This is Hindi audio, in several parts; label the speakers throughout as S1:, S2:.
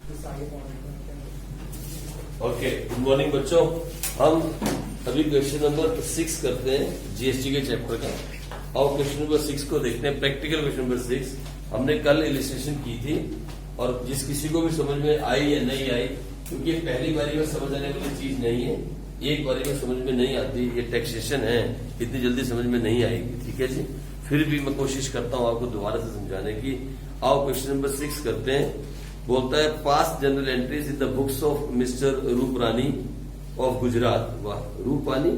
S1: ओके, गुड मॉर्निंग बच्चों। हम अभी क्वेश्चन नंबर 6 करते हैं जीएसटी के चैप्टर का। और क्वेश्चन नंबर 6 को देखते हैं, प्रैक्टिकल क्वेश्चन नंबर 6। हमने कल इलिस्ट्रेशन की थी और जिस किसी को भी समझ में आई या नहीं आई, क्योंकि पहली बारी में समझ आने वाली चीज नहीं है, एक बारी में समझ में नहीं आती, ये टैक्सेशन है, इतनी जल्दी समझ में नहीं आएगी। ठीक है जी, फिर भी मैं कोशिश करता हूँ आपको दोबारा से समझाने की। आओ क्वेश्चन नंबर 6 करते हैं। बोलता है passed journal entries in the books of mister Ruprani of Gujarat. वाह, रूपानी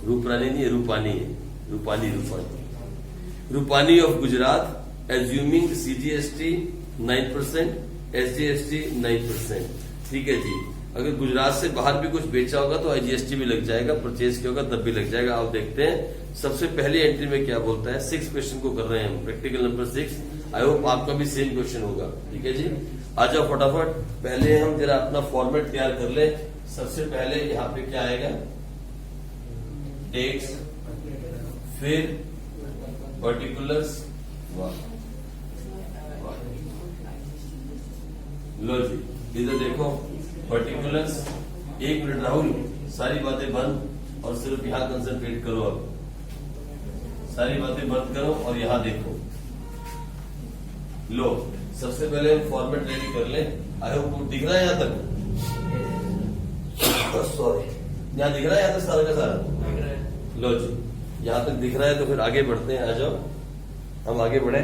S1: रूपरानी नहीं है, रूपानी है, Rupani of Gujarat, assuming CGST 9%, SGST 9%। ठीक है जी, अगर गुजरात से बाहर भी कुछ बेचा होगा तो आईजीएसटी भी लग जाएगा, परचेज किया होगा तब भी लग जाएगा। आप देखते हैं सबसे पहली एंट्री में क्या बोलता है। 6 क्वेश्चन को कर रहे हैं हम, प्रैक्टिकल नंबर 6। आई होप आपका भी सेम क्वेश्चन होगा। ठीक है जी, आ जाओ फटाफट। पहले हम जरा अपना फॉर्मेट तैयार कर ले। सबसे पहले यहाँ पे क्या आएगा, डेट्स, फिर पर्टिकुलर्स। लो जी, इधर देखो पर्टिकुलर्स। 1 मिनट राहुल, सारी बातें बंद और सिर्फ यहाँ कंसंट्रेट करो। अब सारी बातें बंद करो और यहाँ देखो। लो, सबसे पहले हम फॉर्मेट रेडी कर ले। आई होप दिख रहा है यहाँ तक? सॉरी, यहाँ दिख रहा है यहाँ तक सारा का सारा? लो जी, यहाँ तक दिख रहा है तो फिर आगे बढ़ते हैं। आ जाओ, हम आगे बढ़े।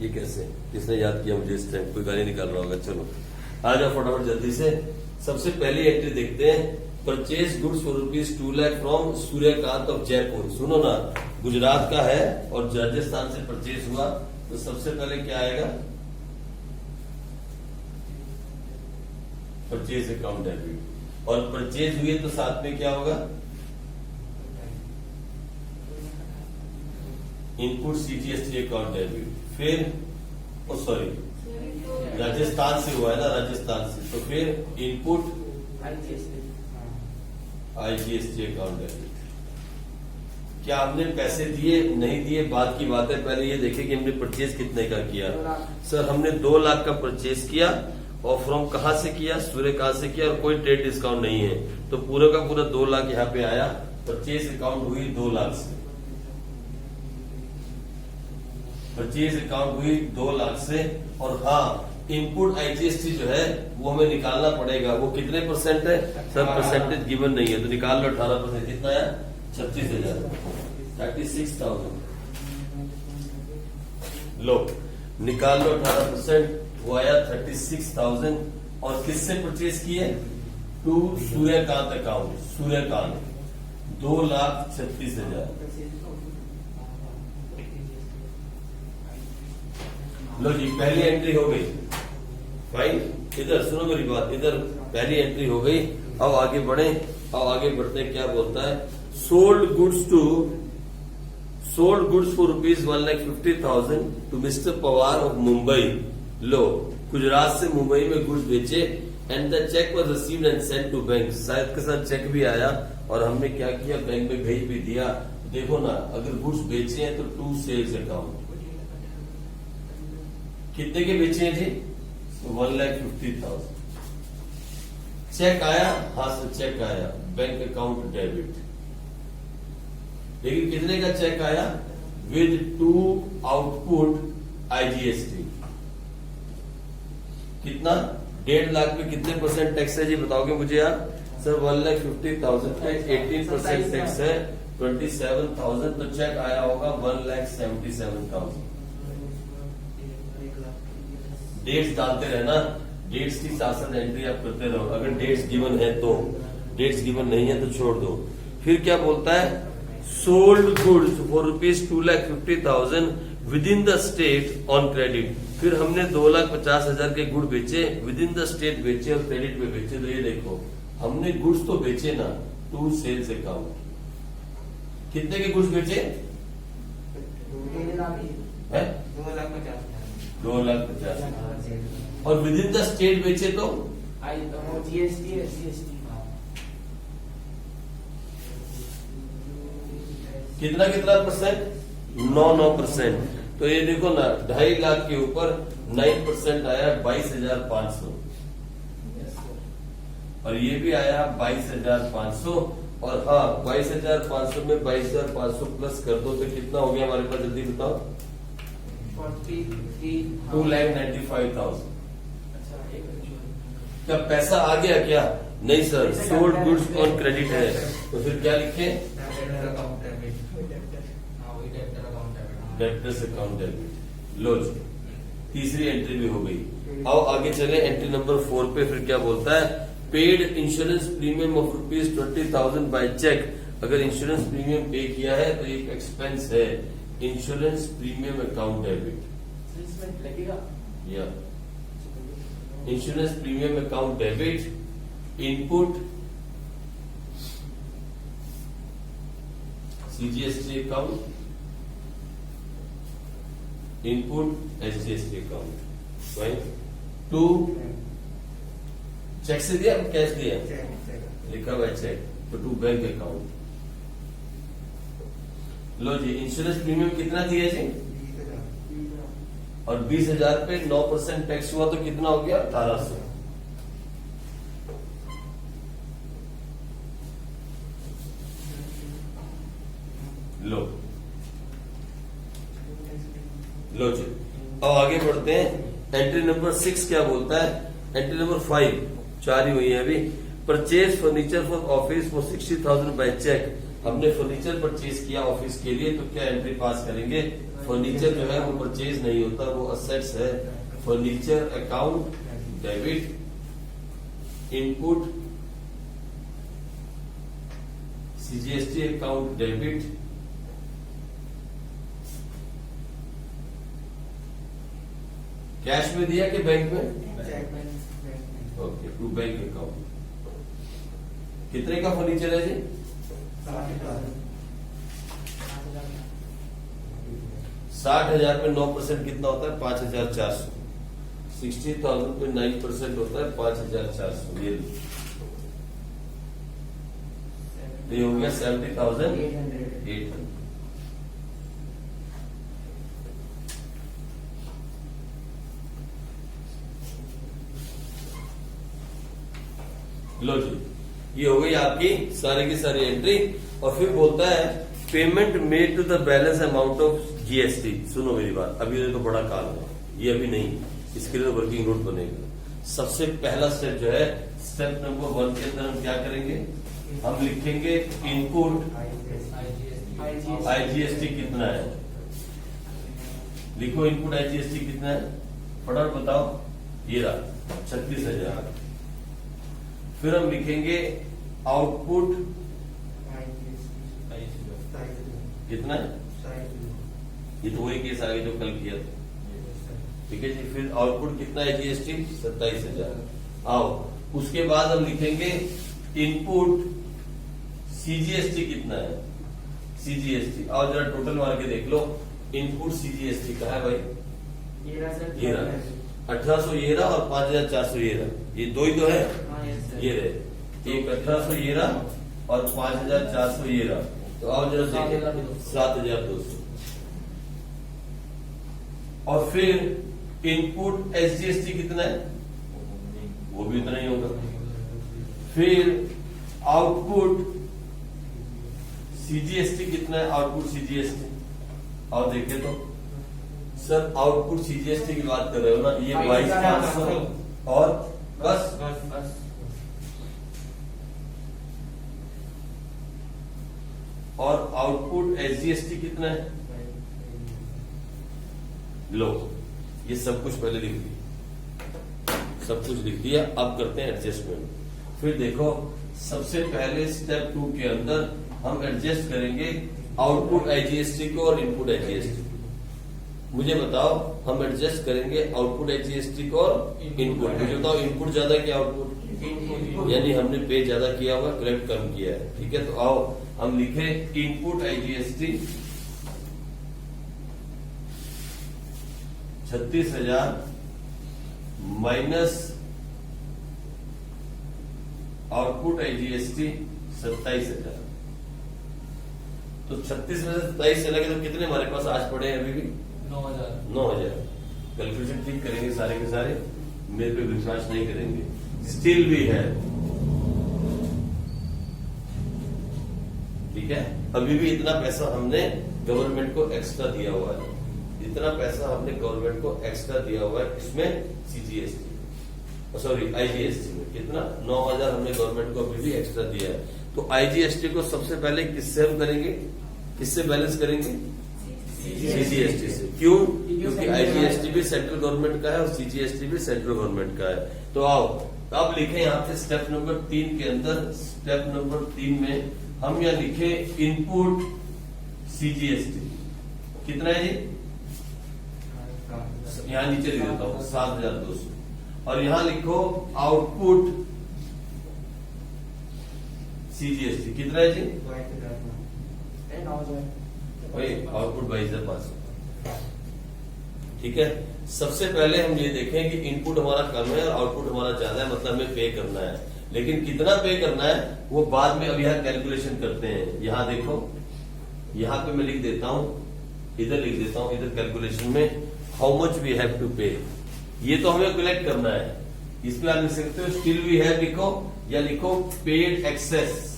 S1: ये कैसे, किसने याद किया मुझे इस टाइम? कोई गाली निकाल रहा होगा। चलो आ जाओ फटाफट जल्दी से। सबसे पहली एंट्री देखते हैं, purchase goods for ₹2 lakh from Suryakant of Jaipur. सुनो ना, गुजरात का है और राजस्थान से परचेज हुआ, तो सबसे पहले क्या आएगा, परचेज अकाउंट डेबिट। और परचेज हुई तो साथ में क्या होगा, इनपुट सीजीएसटी अकाउंट डेबिट। फिर सॉरी, राजस्थान से हुआ है ना, राजस्थान से, तो फिर इनपुट आईजीएसटी अकाउंट डेबिट। क्या हमने पैसे दिए नहीं दिए बात की बात है, पहले ये देखें कि हमने परचेज कितने का किया। सर हमने 2 लाख का परचेज किया और फ्रॉम कहां से किया, सूर्यकांत से किया और कोई ट्रेड डिस्काउंट नहीं है, तो पूरा का पूरा 2 लाख यहाँ पे आया। परचेज अकाउंट हुई 2 लाख से, परचेज अकाउंट हुई 2 लाख से। और हाँ, इनपुट आईजीएसटी जो है वो हमें निकालना पड़ेगा। वो कितने परसेंट है सर? परसेंटेज गिवन नहीं है, तो निकाल लो 18%। कितना आया? 36,000, 36,000। लो, निकाल लो 18%, वो आया 36,000। और किससे परचेज किए? To Suryakant account, Suryakant 2,36,000। लो जी, पहली एंट्री हो गई। फाइन, इधर सुनो मेरी बात, इधर पहली एंट्री हो गई। अब आगे बढ़े, अब आगे बढ़ते हैं। क्या बोलता है, sold goods for ₹1,50,000 to mister Pawar of Mumbai. लो, गुजरात से मुंबई में गुड्स बेचे and the cheque was received and sent to bank. शायद के साथ चेक भी आया और हमने क्या किया, बैंक में भेज भी दिया। देखो ना, अगर गुड्स बेचे हैं तो टू सेल्स अकाउंट। कितने के बेचे हैं जी? 1,50,000। चेक आया? हाँ सर, चेक आया, बैंक अकाउंट डेबिट। लेकिन कितने का चेक आया? With two output IGST. कितना? 1.5 लाख में कितने परसेंट टैक्स है जी, बताओगे मुझे आप? सर 1,50,000 पे 18% टैक्स है, 27,000। तो चेक आया होगा 1,77,000। डेट्स डालते रहना, डेट्स की साथ एंट्री आप करते रहो। अगर डेट्स गिवन है तो, डेट्स गिवन नहीं है तो छोड़ दो। फिर क्या बोलता है, sold goods for ₹2,50,000 with in the state on credit. फिर हमने 2,50,000 के गुड बेचे, विद इन द स्टेट बेचे और क्रेडिट पे बेचे। तो ये देखो, हमने गुड्स तो बेचे ना, टू सेल्स अकाउंट। कितने के गुड्स बेचे? 2,50,000। और विद इन द स्टेट बेचे तो
S2: जीएसटी एसजीएसटी
S1: कितना कितना परसेंट? 9%। तो ये देखो ना 2.5 लाख के ऊपर 9% आया 22,500
S2: Yes, sir.
S1: और ये भी आया 22,500 और हाँ 22,500 में 22,500 प्लस कर दो तो कितना हो गया हमारे पास, जल्दी बताओ।
S2: 43.
S1: 2,95,000।
S2: अच्छा, एक actual.
S1: क्या पैसा आ गया क्या? नहीं sir, sold goods on credit है, तो फिर क्या लिखे?
S2: Debtor account debit. हाँ, वही debtor account debit.
S1: Debtors account debit. लो जी, तीसरी एंट्री भी हो गई। आओ आगे चले एंट्री नंबर 4 पे। फिर क्या बोलता है? Paid insurance premium of ₹20,000 by cheque. अगर इंश्योरेंस प्रीमियम पे किया है तो एक एक्सपेंस है, इंश्योरेंस प्रीमियम अकाउंट डेबिट
S2: इसमें लगेगा.
S1: या insurance premium account debit. Input CGST account, input HDST account. Fine. 2 cheque से दिया कैश दिया? लिखा हुआ है चेक, तो 2 बैंक अकाउंट। लो जी, इंश्योरेंस प्रीमियम कितना दिया जी? और 20,000 पे 9% टैक्स हुआ तो कितना हो गया? 1,800। लो जी, अब आगे बढ़ते हैं। एंट्री नंबर 6 क्या बोलता है? एंट्री नंबर 5, 4 ही हुई है अभी। Purchase furniture for office for 60,000 by cheque. हमने फर्नीचर परचेज किया ऑफिस के लिए, तो क्या एंट्री पास करेंगे? फर्नीचर जो है वो परचेज नहीं होता, वो असेट्स है। Furniture account debit. Input CGST account debit. Cash में दिया कि बैंक में? Okay, 2 bank account. कितने का फर्नीचर है जी? 60,000 पे 9% कितना होता है? 5,400। 60,000 पे 9% होता है 5,400। ये हो गया 70,800। लो जी, ये हो गई आपकी सारी की सारी एंट्री। और फिर बोलता है payment made to the balance amount of GST. सुनो मेरी बात, अभी ये तो बड़ा काम है, ये अभी नहीं, इसके लिए तो वर्किंग नोट बनेगा। सबसे पहला स्टेप जो है, स्टेप नंबर 1 के अंदर हम क्या करेंगे? हम लिखेंगे इनपुट आईजीएसटी कितना है। लिखो इनपुट आईजीएसटी कितना है, फटाफट बताओ। ये रहा 36,000। फिर हम लिखेंगे आउटपुट कितना है? ये तो वही केस आगे जो कल किया था, ठीक है जी। फिर आउटपुट कितना है जीएसटी? 27,000। आओ उसके बाद हम लिखेंगे इनपुट सीजीएसटी कितना है? सीजीएसटी आओ जरा टोटल मार के देख लो। इनपुट सीजीएसटी का है भाई, ये रहा 1,800 ये रहा और 5,400 ये रहा। ये दो ही तो है, ये रहे। एक 1,800 ये रहा और 5,400 ये रहा। तो आओ जरा देखें 7,200। और फिर इनपुट एसजीएसटी कितना है? वो भी इतना ही होगा। फिर आउटपुट सीजीएसटी कितना है? आउटपुट सीजीएसटी आओ देखें तो। सर आउटपुट सीजीएसटी की बात कर रहे हो ना? ये 22,500 और बस। और आउटपुट एसजीएसटी कितना है? लो ये सब कुछ पहले लिख दिया, सब कुछ लिख दिया। अब करते हैं एडजस्टमेंट। फिर देखो सबसे पहले स्टेप 2 के अंदर हम एडजस्ट करेंगे आउटपुट आईजीएसटी को और इनपुट आईजीएसटी। मुझे बताओ हम एडजस्ट करेंगे आउटपुट आईजीएसटी को और इनपुट। मुझे बताओ इनपुट ज्यादा कि आउटपुट? यानी हमने पे ज्यादा किया हुआ, कलेक्ट कम किया है, ठीक है। तो आओ हम लिखे input IGST 36,000 minus output IGST 27,000। तो 36 में से 27 चला गया तो कितने हमारे पास आज पड़े हैं? अभी भी
S2: 9,000
S1: 9,000। कैलकुलेशन ठीक करेंगे सारे के सारे, मेरे पे विश्वास नहीं करेंगे। स्टिल भी है, ठीक है। अभी भी इतना पैसा हमने गवर्नमेंट को एक्स्ट्रा दिया हुआ है, इतना पैसा हमने गवर्नमेंट को एक्स्ट्रा दिया हुआ है। इसमें सीजीएसटी, सॉरी आईजीएसटी में कितना 9,000 हमने गवर्नमेंट को अभी भी एक्स्ट्रा दिया है। तो आईजीएसटी को सबसे पहले किससे हम करेंगे, किससे बैलेंस करेंगे? सीजीएसटी से। क्यों? क्योंकि आईजीएसटी भी सेंट्रल गवर्नमेंट का है और सीजीएसटी भी सेंट्रल गवर्नमेंट का है। तो आओ अब लिखें यहाँ पे स्टेप नंबर 3 के अंदर, स्टेप नंबर 3 में हम यहाँ लिखे इनपुट सीजीएसटी कितना है जी? यहाँ नीचे लिख देता हूँ 7,200, और यहाँ लिखो आउटपुट सीजीएसटी कितना है जी? वही आउटपुट 22,500। ठीक है। सबसे पहले हम ये देखें कि इनपुट हमारा कम है और आउटपुट हमारा ज्यादा है, मतलब हमें पे करना है। लेकिन कितना पे करना है वो बाद में, अब यहाँ कैलकुलेशन करते हैं। यहाँ देखो, यहाँ पे मैं लिख देता हूँ, इधर लिख देता हूँ, इधर कैलकुलेशन में how much we have to pay, ये तो हमें कलेक्ट करना है। इसमें आप लिख सकते हो स्टिल वी हैव लिखो, या लिखो पेड एक्सेस,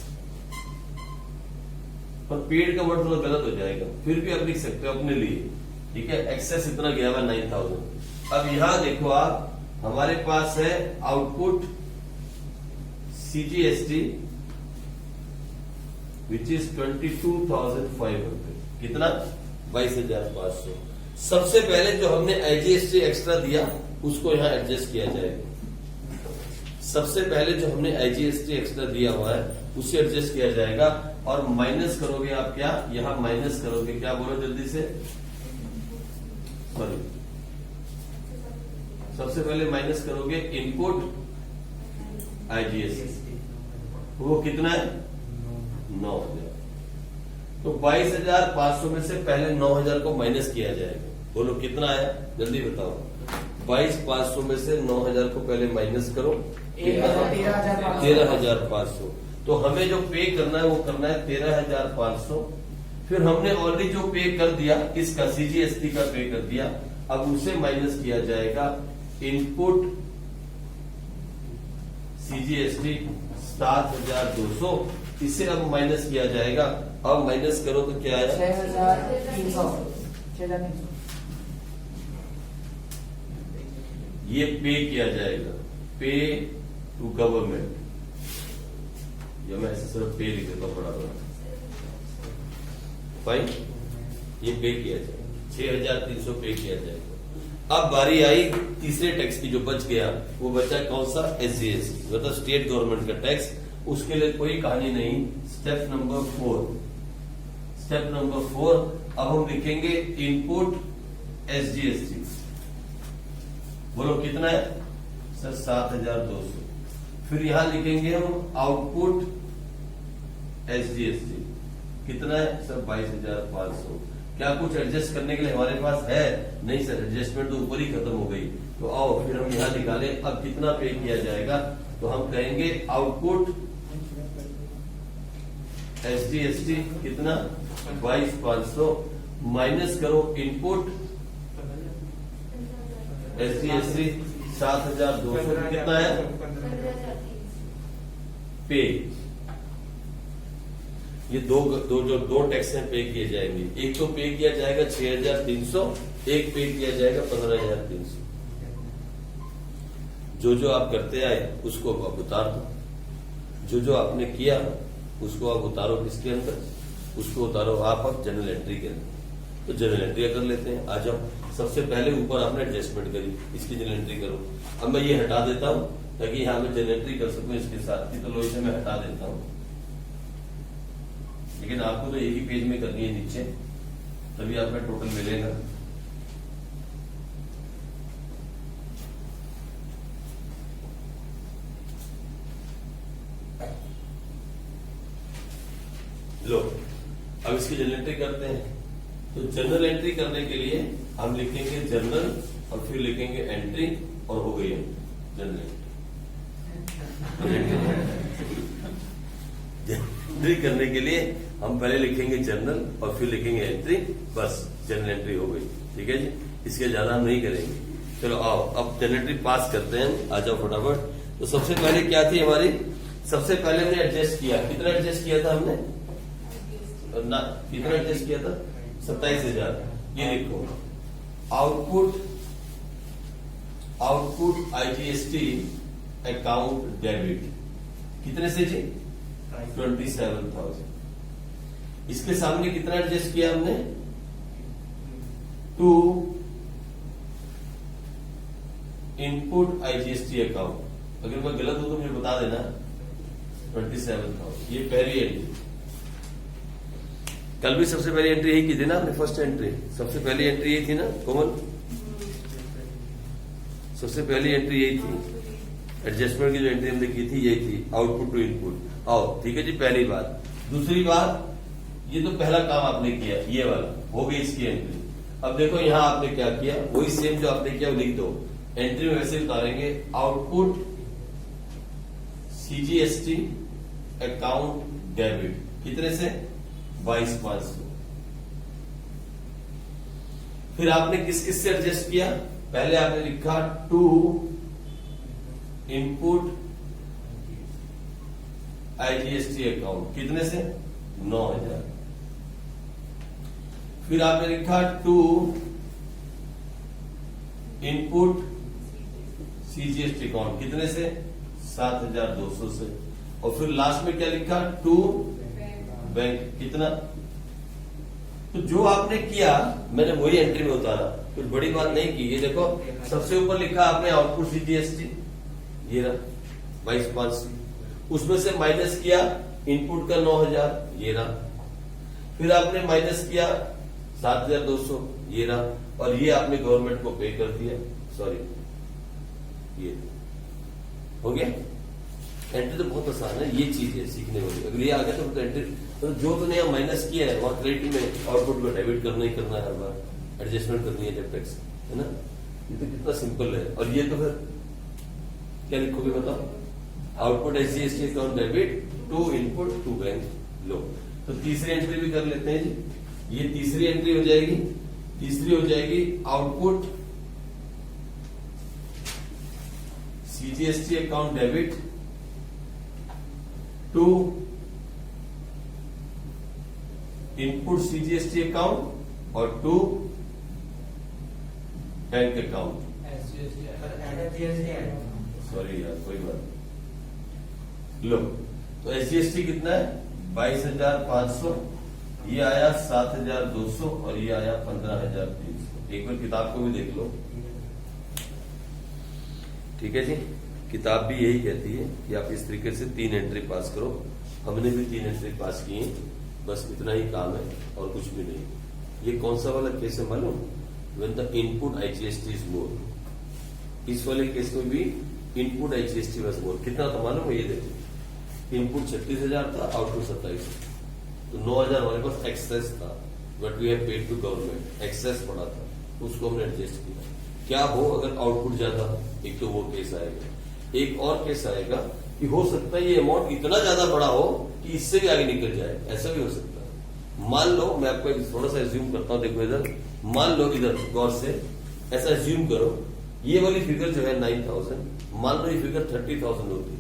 S1: पर पेड का वर्ड थोड़ा गलत हो जाएगा, फिर भी आप लिख सकते हो अपने लिए। ठीक है, एक्सेस इतना गया हुआ 9,000। अब यहां देखो आप, हमारे पास है आउटपुट सीजीएसटी विच इज 22,500, कितना? 22,500। सबसे पहले जो हमने आईजीएसटी एक्स्ट्रा दिया उसको यहां एडजस्ट किया जाएगा। सबसे पहले जो हमने आईजीएसटी एक्स्ट्रा दिया हुआ है उसे एडजस्ट किया जाएगा, और माइनस करोगे आप क्या? यहां माइनस करोगे क्या? बोलो जल्दी से, सॉरी, सबसे पहले माइनस करोगे इनपुट आईजीएसटी, वो कितना है? 9,000। तो 22,500 में से पहले 9,000 को माइनस किया जाएगा। बोलो कितना आया, जल्दी बताओ। 22,500 में से 9,000 को पहले माइनस करो, 13,500। तो हमें जो पे करना है वो करना है 13,500। फिर हमने ऑलरेडी जो पे कर दिया, इसका सीजीएसटी का पे कर दिया, अब उसे माइनस किया जाएगा इनपुट सीजीएसटी 7,200, इसे अब माइनस किया जाएगा। अब माइनस करो तो क्या आया?
S3: 6,300।
S1: ये पे किया जाएगा, पे टू गवर्नमेंट, या मैं ऐसे सिर्फ पे लिख देता हूं बड़ा बड़ा, फाइन। ये पे किया जाएगा, 6,300 पे किया जाएगा। अब बारी आई तीसरे टैक्स की, जो बच गया वो बचा कौन सा? एसजीएसटी, मतलब स्टेट गवर्नमेंट का टैक्स। उसके लिए कोई कहानी नहीं। स्टेप नंबर 4, स्टेप नंबर 4, अब हम लिखेंगे इनपुट एसजीएसटी। बोलो कितना है सर? 7,200। फिर यहां लिखेंगे हम आउटपुट एसजीएसटी, कितना है सर? 22,500। क्या कुछ एडजस्ट करने के लिए हमारे पास है? नहीं सर, एडजस्टमेंट तो ऊपर ही खत्म हो गई। तो आओ फिर हम यहां निकालें अब कितना पे किया जाएगा। तो हम कहेंगे आउटपुट एसजीएसटी कितना? 22,500 माइनस करो इनपुट एसजीएसटी 7,200, कितना है? पे। ये दो टैक्स हैं पे किए जाएंगे। एक तो पे किया जाएगा 6,300, एक पे किया जाएगा 15,300। जो जो आप करते आए उसको आप उतार दो, जो आपने किया उसको आप उतारो किसके अंदर? उसको उतारो आप अब जनरल एंट्री के अंदर। तो जनरल एंट्री कर लेते हैं। आ जाओ, सबसे पहले ऊपर आपने एडजस्टमेंट करी, इसकी जनरल एंट्री करो। अब मैं ये हटा देता हूं ताकि यहां मैं जनरल एंट्री कर सकूं इसके साथ की, तो लो इसे मैं हटा देता हूं। लेकिन आपको तो एक ही पेज में करनी है नीचे, तभी आपका टोटल मिलेगा। लो अब इसकी जनरल एंट्री करते हैं। तो जनरल एंट्री करने के लिए हम लिखेंगे जनरल और फिर लिखेंगे एंट्री, और हो गई है जनरल एंट्री करने के लिए हम पहले लिखेंगे जनरल और फिर लिखेंगे एंट्री, बस जनरल एंट्री हो गई। ठीक है जी, इसके ज्यादा हम नहीं करेंगे। चलो आओ अब जनरेटरी पास करते हैं, आ जाओ फटाफट। तो सबसे पहले क्या थी हमारी, सबसे पहले हमने एडजस्ट किया, कितना एडजस्ट किया था हमने ना, कितना एडजस्ट किया था 27,000। ये देखो आउटपुट आईजीएसटी अकाउंट डेबिट कितने से जी 27,000। इसके सामने कितना एडजस्ट किया हमने, टू इनपुट आईजीएसटी अकाउंट। अगर मैं गलत हूं तो मुझे बता देना। 27,000 ये पहली एंट्री। कल भी सबसे पहली एंट्री यही की थी ना आपने, फर्स्ट एंट्री सबसे पहली एंट्री यही थी ना कोमल, सबसे पहली एंट्री यही थी। एडजस्टमेंट की जो एंट्री हमने की थी यही थी, आउटपुट टू इनपुट। आओ ठीक है जी, पहली बात। दूसरी बात, ये तो पहला काम आपने किया, ये वाला हो गई इसकी एंट्री। अब देखो यहां आपने क्या किया, वही सेम जो आपने किया वो लिख दो। एंट्री में वैसे उतारेंगे, आउटपुट सीजीएसटी अकाउंट डेबिट कितने से 22,500। फिर आपने किस किस से एडजस्ट किया, पहले आपने लिखा टू इनपुट आईजीएसटी अकाउंट कितने से 9,000। फिर आपने लिखा टू इनपुट सीजीएसटी अकाउंट कितने से 7,200 से। और फिर लास्ट में क्या लिखा, टू बैंक कितना। तो जो आपने किया मैंने वही एंट्री में उतारा, कुछ बड़ी बात नहीं की। ये देखो सबसे ऊपर लिखा आपने आउटपुट सीजीएसटी, ये रहा 22,500। उसमें से माइनस किया इनपुट का 9,000, ये रहा। फिर आपने माइनस किया 7,200, ये रहा। और ये आपने गवर्नमेंट को पे कर दिया, सॉरी ये हो गया। एंट्री तो बहुत आसान है, ये चीज है सीखने वाली। अगर ये आ गया तो एंट्री तो जो तो नहीं माइनस किया है वहां क्रेडिट में आउटपुट को डेबिट करना ही करना है, हर बार एडजस्टमेंट करनी है जब टैक्स, है ना। ये तो कितना सिंपल है। और ये तो फिर क्या लिखोगे बताओ, output SGST account debit to input to bank. लो तो तीसरी एंट्री भी कर लेते हैं जी। ये तीसरी एंट्री हो जाएगी, तीसरी हो जाएगी output CGST account debit to input CGST account और टू बैंक अकाउंट। सॉरी यार कोई बात। लो तो एसजीएसटी कितना है 22,500, ये आया 7,200 और ये आया 15,300। एक बार किताब को भी देख लो, ठीक है जी। किताब भी यही कहती है कि आप इस तरीके से 3 एंट्री पास करो। हमने भी 3 एंट्री पास की है, बस इतना ही काम है और कुछ भी नहीं। ये कौन सा वाला केस है मालूम, when the input IGST is more. इस वाले केस में भी इनपुट आईजीएसटी वाज मोर। कितना था मालूम है, ये देखो इनपुट 36,000 था, आउटपुट 27। तो 9,000 हमारे पास एक्सेस था, but we have paid to government. Excess पड़ा था, उसको हमने एडजस्ट किया। क्या हो अगर आउटपुट ज्यादा हो, एक तो वो केस आएगा। एक और केस आएगा कि हो सकता है ये अमाउंट इतना ज्यादा बड़ा हो कि इससे भी आगे निकल जाए, ऐसा भी हो सकता है। मान लो मैं आपको एक थोड़ा सा एज्यूम करता हूं, देखो इधर मान लो, इधर गौर से ऐसा एज्यूम करो, ये वाली फिगर जो है 9,000, मान लो ये फिगर 30,000 होती।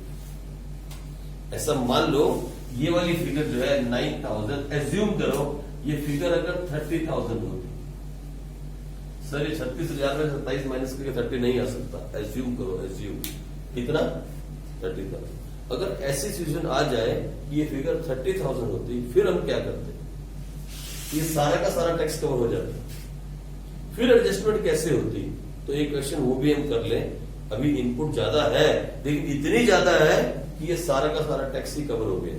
S1: ऐसा मान लो ये वाली फिगर जो है 9,000, एज्यूम करो ये फिगर अगर 30,000 होती। सर ये 36,000 में 27 माइनस करके 30 नहीं आ सकता, एज्यूम करो, एज्यूम कितना 30,000। अगर ऐसी सिचुएशन आ जाए कि ये फिगर 30,000 होती, फिर हम क्या करते, ये सारा का सारा टैक्स कवर हो जाता, फिर एडजस्टमेंट कैसे होती। तो एक क्वेश्चन वो भी हम कर लें। अभी इनपुट ज्यादा है लेकिन इतनी ज्यादा है कि ये सारा का सारा टैक्स ही कवर हो गया,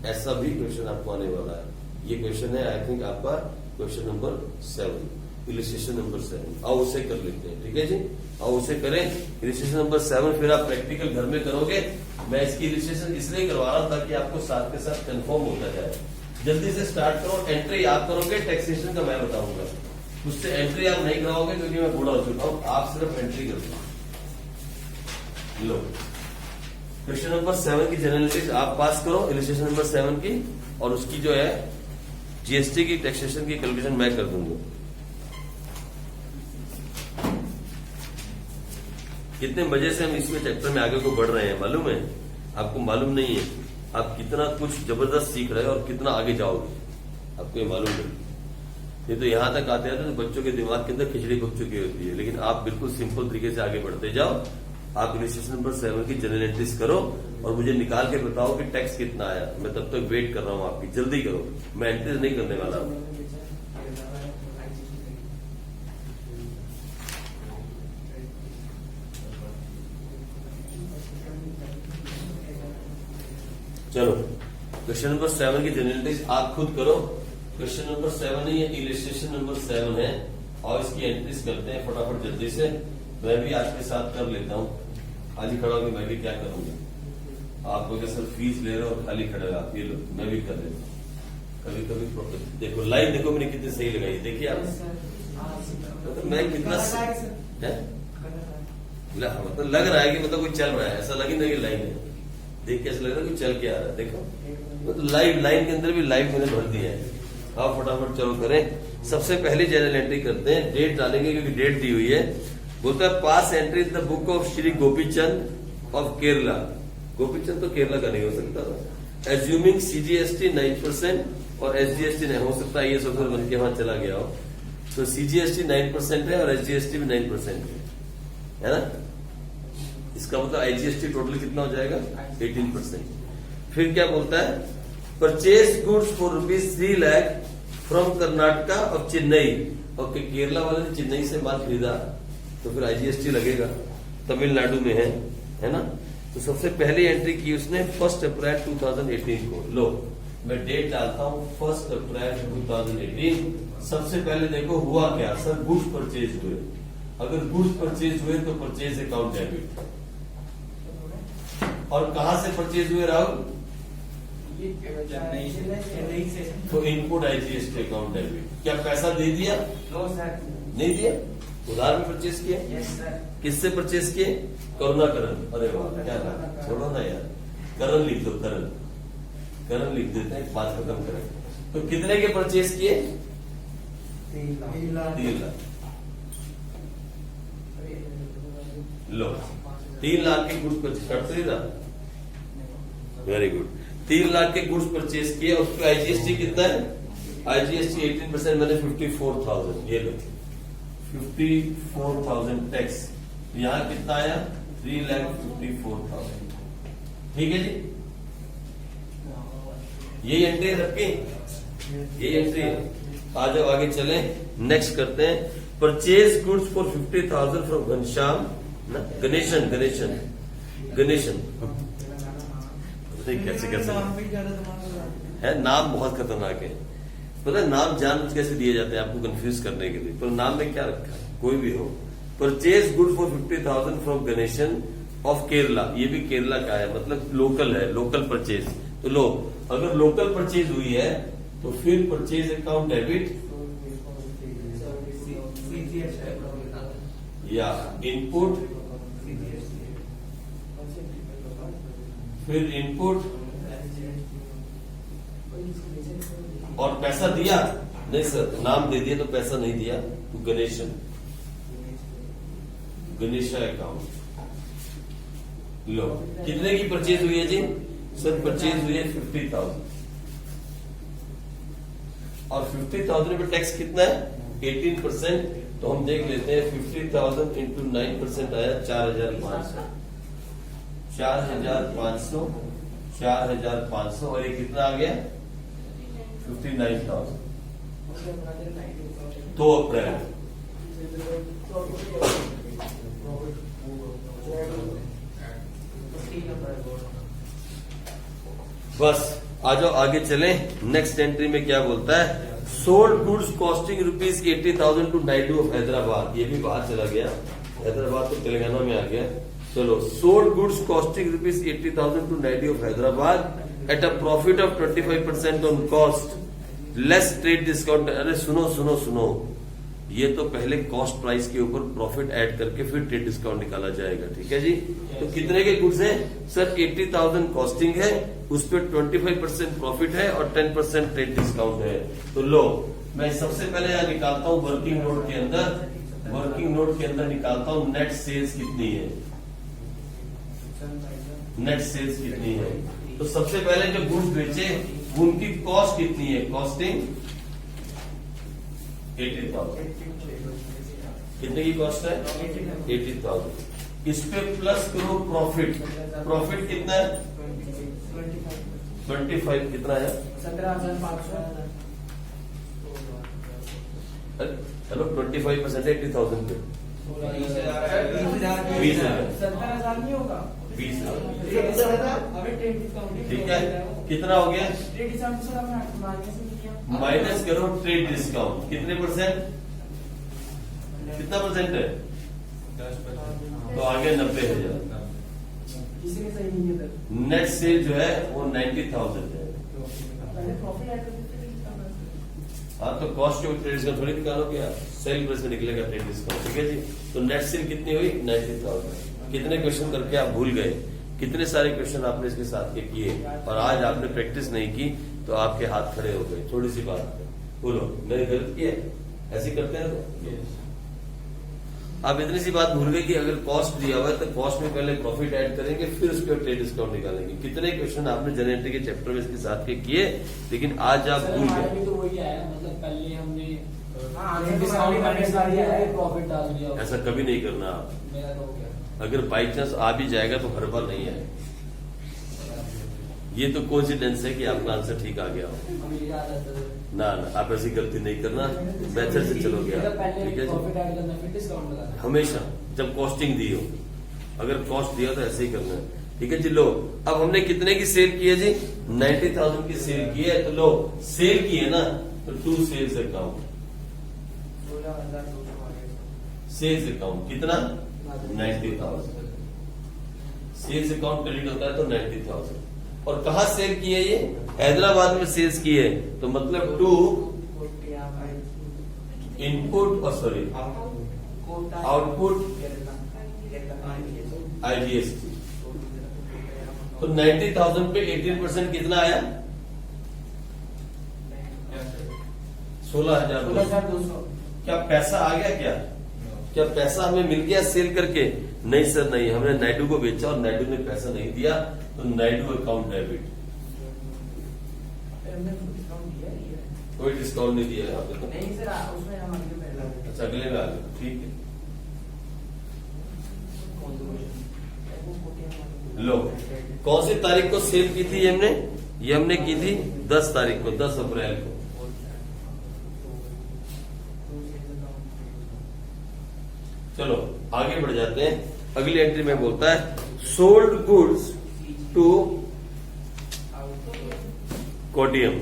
S1: ऐसा भी क्वेश्चन आपको आने वाला है। ये क्वेश्चन है आई थिंक आपका क्वेश्चन नंबर 7, इलिस्ट्रेशन नंबर 7। आओ उसे कर लेते हैं, ठीक है जी, आओ उसे करें। इलिस्ट्रेशन नंबर 7 फिर आप प्रैक्टिकल घर में करोगे। मैं इसकी इलिस्ट्रेशन इसलिए करवा रहा हूं ताकि आपको साथ के साथ कंफर्म होता जाए। जल्दी से स्टार्ट करो। एंट्री आप करोगे, टैक्सेशन का मैं बताऊंगा, मुझसे एंट्री आप नहीं कराओगे क्योंकि मैं बूढ़ा हो चुका हूं। आप सिर्फ एंट्री करो। लो क्वेश्चन नंबर 7 की जनरलिटीज आप पास करो, इलिस्ट्रेशन नंबर 7 की, और उसकी जो है जीएसटी की टैक्सेशन की कैलकुलेशन मैं कर दूंगा। कितने मजे से हम इसमें चैप्टर में आगे को बढ़ रहे हैं मालूम है? आपको मालूम नहीं है आप कितना कुछ जबरदस्त सीख रहे हो और कितना आगे जाओगे, आपको ये मालूम नहीं। ये तो यहाँ तक आते हैं तो बच्चों के दिमाग के अंदर खिचड़ी पक चुकी होती है, लेकिन आप बिल्कुल सिंपल तरीके से आगे बढ़ते जाओ। आप इलिस्ट्रेशन नंबर 7 की जनरल एंट्रीज करो और मुझे निकाल के बताओ कि टैक्स कितना आया। मैं तब तक वेट कर रहा हूँ आपकी, जल्दी करो, मैं एंट्रीज नहीं करने वाला हूँ। चलो क्वेश्चन नंबर 7 की जनरल एंट्रीज आप खुद करो। क्वेश्चन नंबर 7 है, ये इलिस्ट्रेशन नंबर 7 है और इसकी एंट्रीज करते हैं फटाफट जल्दी से। मैं भी आपके साथ कर लेता हूँ, खाली खड़ा होकर मैं भी क्या करूंगा। आप लोग सर फीस ले रहे हो और खाली खड़े हो आप, ये लो मैं भी कर लेता हूँ। कभी कभी देखो लाइन देखो मैंने कितनी सही लगाई, देखिए आप मतलब मैं कितना है मतलब लग रहा है कि मतलब कोई चल रहा है, ऐसा लगे ना कि लाइन है। देख कैसे लग रहा है कि चल के आ रहा है, देखो मतलब लाइन के अंदर भी लाइव मैंने भर दिया है। आप फटाफट चलो करें। सबसे पहले जनरल एंट्री करते हैं, डेट डालेंगे क्योंकि डेट दी हुई है। बोलता है pass entry in the book of Shri Gopichand of Kerala. Gopichand तो केरला का नहीं हो सकता था। एज्यूमिंग CGST 9% और SGST नहीं हो सकता, IAS ऑफिसर बन के वहां चला गया हो तो CGST 9% है और SGST भी 9% है ना। इसका मतलब IGST टोटल कितना हो जाएगा 18%। फिर क्या बोलता है, purchase goods for ₹3 lakh from Karnataka और चेन्नई। ओके, केरला वाले ने चेन्नई से माल खरीदा तो फिर IGST लगेगा, तमिलनाडु में है ना। तो सबसे पहली एंट्री की उसने 1 अप्रैल 2018 को। लो मैं डेट डालता हूं 1 अप्रैल 2018। सबसे पहले देखो हुआ क्या, सर गुड्स परचेज हुए। अगर गुड्स परचेज हुए तो परचेज अकाउंट डेबिट। और कहां से परचेज हुए राहुल? तो इनपुट IGST अकाउंट डेबिट। क्या पैसा दे दिया? नहीं दिया, उधार में परचेज किया। किससे परचेज किए? करुणाकरण। अरे वाह क्या बात, छोड़ो ना यार, करण लिख दो, करण लिख देते हैं, बात खत्म करें। तो कितने के परचेज किए? 3 लाख। लो 3 लाख के गुड्स परचेज करते था, वेरी गुड। 3 लाख के गुड्स परचेज किए, उसका IGST कितना है? IGST 18%, मैंने 54,000। ये लो 54,000 टैक्स। यहाँ कितना आया? 3,54,000। ठीक है जी, ये एंट्री रखी, ये एंट्री। आ जाओ आगे चले, नेक्स्ट करते हैं। Purchase goods for 50,000 from Ghanshyam Ganesan. कैसे है, नाम बहुत खतरनाक है। पता है नाम जानबूझ कैसे दिए जाते हैं आपको कंफ्यूज करने के लिए, पर नाम में क्या रखा है कोई भी हो। Purchase good for 50,000 from Ganesan of Kerala, ये भी केरला का है, मतलब लोकल है, लोकल परचेज। तो लो अगर लोकल परचेज हुई है तो फिर परचेज अकाउंट डेबिट या इनपुट, फिर इनपुट और पैसा दिया नहीं सर, नाम दे दिया तो पैसा नहीं दिया, तो गणेशा अकाउंट। लो कितने की परचेज हुई है जी? सर परचेज हुई है 50,000 और 50,000 पे टैक्स कितना है? 18%। तो हम देख लेते हैं 50,000 इंटू 9% आया 4,500। 4,500 और ये कितना आ गया? 59,000। 2 अप्रैल। बस आ जाओ आगे चलें। नेक्स्ट एंट्री में क्या बोलता है? Sold goods costing ₹80,000 to Naidu of Hyderabad. ये भी बाहर चला गया, हैदराबाद तो तेलंगाना में आ गया। चलो, sold goods costing ₹80,000 to Naidu of Hyderabad at a profit of 25% on cost less trade discount. अरे सुनो, ये तो पहले कॉस्ट प्राइस के ऊपर प्रॉफिट ऐड करके फिर ट्रेड डिस्काउंट निकाला जाएगा, ठीक है जी। तो कितने के गुड्स हैं? सर 80,000 कॉस्टिंग है, उस पर 25% प्रॉफिट है और 10% ट्रेड डिस्काउंट है। तो लो मैं सबसे पहले यहां निकालता हूं वर्किंग नोट के अंदर निकालता हूं नेट सेल्स कितनी है। नेट सेल्स कितनी है? तो सबसे पहले जो गुड्स बेचे उनकी कॉस्ट कितनी है? कॉस्टिंग 80,000। कितने की कॉस्ट है? 80,000। इस पे प्लस करो प्रॉफिट। प्रॉफिट कितना है? 25 कितना है?
S2: 17,500।
S1: चलो 25% 80,000 पे 20,000।
S2: 17,000 नहीं होगा।
S1: 20,000
S2: अबे ट्रेड डिस्काउंट
S1: ठीक है। कितना हो गया?
S2: ट्रेड डिस्काउंट सर आपने माइनस किया।
S1: माइनस करो ट्रेड डिस्काउंट। कितने परसेंट? कितना परसेंट है?
S2: 10%।
S1: तो आगे 90,000।
S2: किसी में सही नहीं है सर।
S1: नेट सेल जो है वो 90,000 है।
S2: पहले प्रॉफिट ऐड करते थे।
S1: हाँ तो कॉस्ट के ट्रेड डिस्काउंट थोड़ी निकालोगे आप, सेल प्राइस में निकलेगा ट्रेड डिस्काउंट। ठीक है जी। तो नेट सेल कितनी हुई? 90,000। कितने क्वेश्चन करके आप भूल गए? कितने सारे क्वेश्चन आपने इसके साथ के किए और आज आपने प्रैक्टिस नहीं की तो आपके हाथ खड़े हो गए। थोड़ी सी बात है, बोलो मैंने गलत किया? ऐसे करते हैं तो आप इतनी सी बात भूल गए कि अगर कॉस्ट दिया हुआ है तो कॉस्ट में पहले प्रॉफिट ऐड करेंगे फिर उसके बाद ट्रेड डिस्काउंट निकालेंगे। कितने क्वेश्चन आपने जनरेटर के चैप्टर में इसके साथ के किए लेकिन आज आप भूल गए।
S3: तो वही आया, मतलब पहले हमने
S2: हाँ,
S3: डिस्काउंट माइनस कर दिया है, प्रॉफिट डाल दिया।
S1: ऐसा कभी नहीं करना आप।
S3: मेरा तो हो गया।
S1: अगर बाई चांस आ भी जाएगा तो हर बार नहीं आएगा। ये तो कोइंसिडेंस है कि आपका आंसर ठीक आ गया हो।
S3: अभी याद आता है।
S1: ना ना आप ऐसी गलती नहीं करना, मेथड से चलोगे आप।
S3: पहले
S1: ठीक है
S3: प्रॉफिट
S1: जी?
S3: ऐड करना फिर डिस्काउंट लगाना।
S1: हमेशा जब कॉस्टिंग दी हो, अगर कॉस्ट दिया तो ऐसे ही करना है। ठीक है जी। लो अब हमने कितने की सेल की है जी? 90,000 की सेल की है। तो लो सेल की है ना तो to sales account.
S2: 16,200
S1: sales account कितना? 90,000। सेल्स अकाउंट क्रेडिट होता है तो 90,000। और कहा सेल की है? ये हैदराबाद में सेल्स की है तो मतलब टू इनपुट और सॉरी आउटपुट IGST। तो 90,000 पे 18% कितना आया? 16,200।
S2: 16,200।
S1: क्या पैसा आ गया? क्या पैसा हमें मिल गया सेल करके? नहीं सर नहीं, हमने नायडू को बेचा और नायडू ने पैसा नहीं दिया तो नायडू अकाउंट डेबिट।
S2: हमने डिस्काउंट दिया ही है।
S1: कोई डिस्काउंट नहीं दिया यहाँ पे तो।
S2: नहीं सर उसमें हम आगे पहला
S1: अच्छा अगले में आ गए, ठीक है। लो कौन सी तारीख को सेल की थी हमने? ये हमने की थी 10 तारीख को, 10 अप्रैल को। चलो आगे बढ़ जाते हैं। अगली एंट्री में बोलता है sold goods to Kottayam.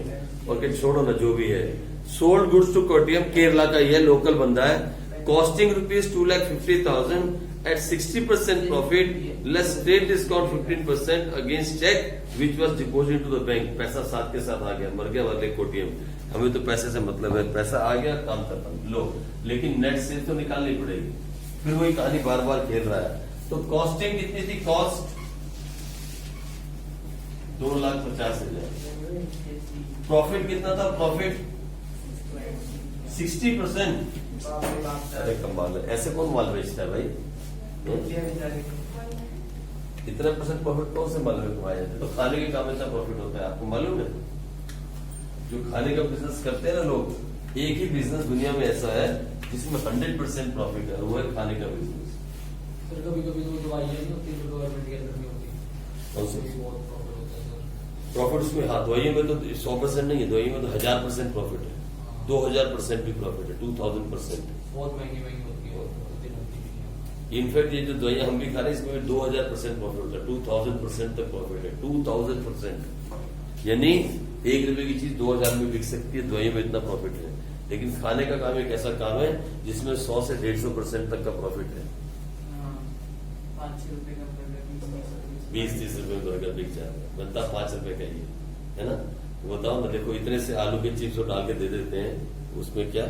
S1: Okay छोड़ो ना जो भी है। Sold goods to Kottayam, Kerala का ये लोकल बंदा है। Costing ₹2,50,000 at 60% profit less trade discount 15% against cheque which was deposit to the bank. पैसा साथ के साथ आ गया, मर गया वाले कोटियम। हमें तो पैसे से मतलब है, पैसा आ गया काम खत्म। लो लेकिन नेट सेल तो निकालनी पड़ेगी। फिर वही कहानी बार बार खेल रहा है। तो कॉस्टिंग कितनी थी? कॉस्ट 2,50,000। प्रॉफिट कितना था? प्रॉफिट 60%। अरे कमाल है, ऐसे कौन माल बेचता है भाई? इतना % प्रॉफिट कौन से माल में कमाया जाता है? तो खाने के काम में इतना प्रॉफिट होता है, आपको मालूम है? जो खाने का बिजनेस करते हैं ना लोग, एक ही बिजनेस दुनिया में ऐसा है जिसमें 100% प्रॉफिट है, वो है खाने का बिजनेस।
S3: फिर कभी कभी तो दवाई नहीं होती जो गवर्नमेंट के अंदर में होती है,
S1: कौन सी
S3: बहुत प्रॉफिट होता है सर।
S1: प्रॉफिट उसमें? हाँ दवाइयों में तो 100% नहीं है, दवाइयों में तो 1000% प्रॉफिट है, 2000% भी प्रॉफिट है, 2000%।
S3: बहुत महंगी महंगी होती है, होती नहीं है।
S1: इनफैक्ट ये जो दवाइयां हम भी खा रहे हैं इसमें भी 2000% प्रॉफिट होता है, 2000% तक प्रॉफिट है, 2000%। यानी ₹1 की चीज 2000 में बिक सकती है, दवाइयों में इतना प्रॉफिट है। लेकिन खाने का काम एक ऐसा काम है जिसमें 100 से 150% तक का प्रॉफिट है।
S2: 5-6 रुपए का
S1: 20-30 रुपए में बर्गर बिक जाएगा, बनता 5 रुपए का ही है ना। तो बताओ ना, देखो इतने से आलू के चिप्स डाल के दे देते हैं, उसमें क्या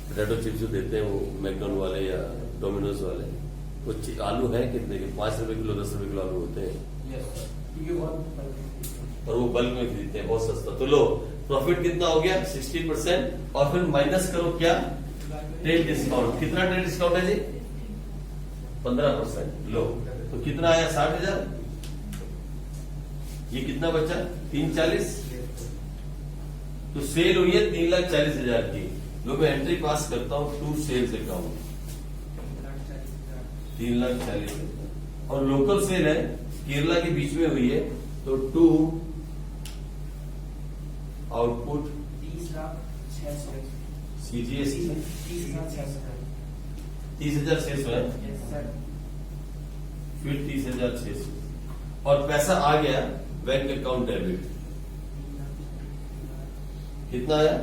S1: पोटैटो चिप्स जो देते हैं वो मैकडॉनल्ड वाले या डोमिनोज वाले, वो आलू है कितने के? 5 रुपए किलो, 10 रुपए किलो आलू होते हैं और वो बल्क में खरीदते हैं, बहुत सस्ता। तो लो प्रॉफिट कितना हो गया? 60%। और फिर माइनस करो क्या? Trade discount. कितना ट्रेड डिस्काउंट है जी? 15%। लो तो कितना आया 60,000। ये कितना बचा 340। तो सेल हुई है 3,40,000 की। लो मैं एंट्री पास करता हूं टू सेल्स अकाउंट 3,40,000 और लोकल सेल है केरला के बीच में हुई है तो टू आउटपुट
S2: 30,600
S1: सीजीएसटी
S2: 30,600
S1: 30,600 है,
S2: यस सर।
S1: फिर 30,600 और पैसा आ गया बैंक अकाउंट डेबिट। कितना आया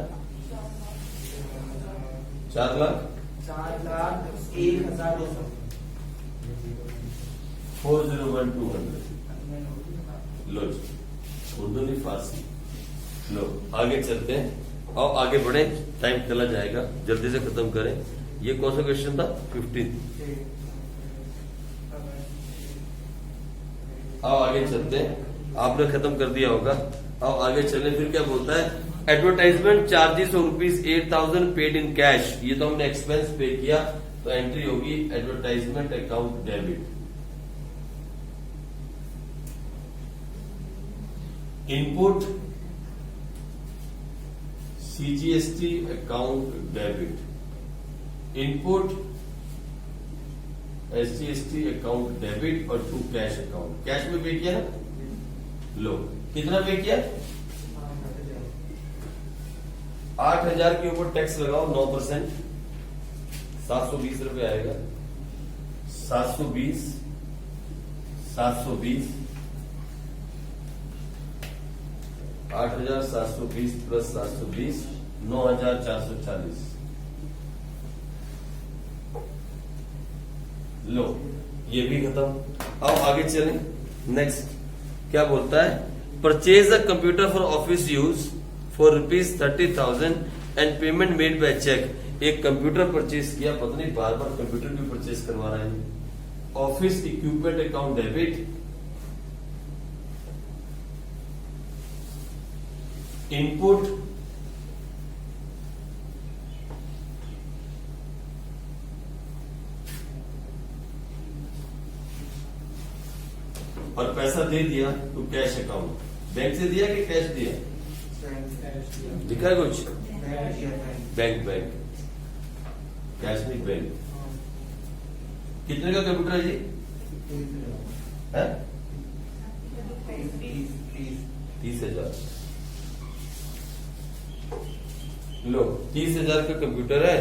S1: 4,00,000
S2: 4,01,200
S1: 401,200। लो जी, उर्दू नहीं फारसी। लो आगे चलते हैं और आगे बढ़े, टाइम चला जाएगा, जल्दी से खत्म करें। ये कौन सा क्वेश्चन था 15। आओ आगे चलते हैं, आपने खत्म कर दिया होगा। आओ आगे चलें, फिर क्या बोलता है advertisement charges of ₹8,000 paid in cash. ये तो हमने एक्सपेंस पे किया तो एंट्री होगी advertisement account debit. Input CGST account debit. Input SGST account debit और टू कैश अकाउंट। कैश में पे किया ना, लो कितना पे किया 8,000 के ऊपर टैक्स लगाओ 9%, 720 रुपए आएगा। 720 8,720 प्लस 720 9,440। लो ये भी खत्म। आओ आगे चलें, नेक्स्ट क्या बोलता है purchase a computer for office use for ₹30,000 and payment made by cheque. एक कंप्यूटर परचेज किया, पता नहीं बार बार कंप्यूटर भी परचेज करवा रहा है। Office equipment account debit. Input और पैसा दे दिया तो कैश अकाउंट। बैंक से दिया कि कैश दिया, दिखा है कुछ बैंक कैश नहीं बैंक। कितने का कंप्यूटर है जी है 30,000। लो 30,000 का कंप्यूटर है,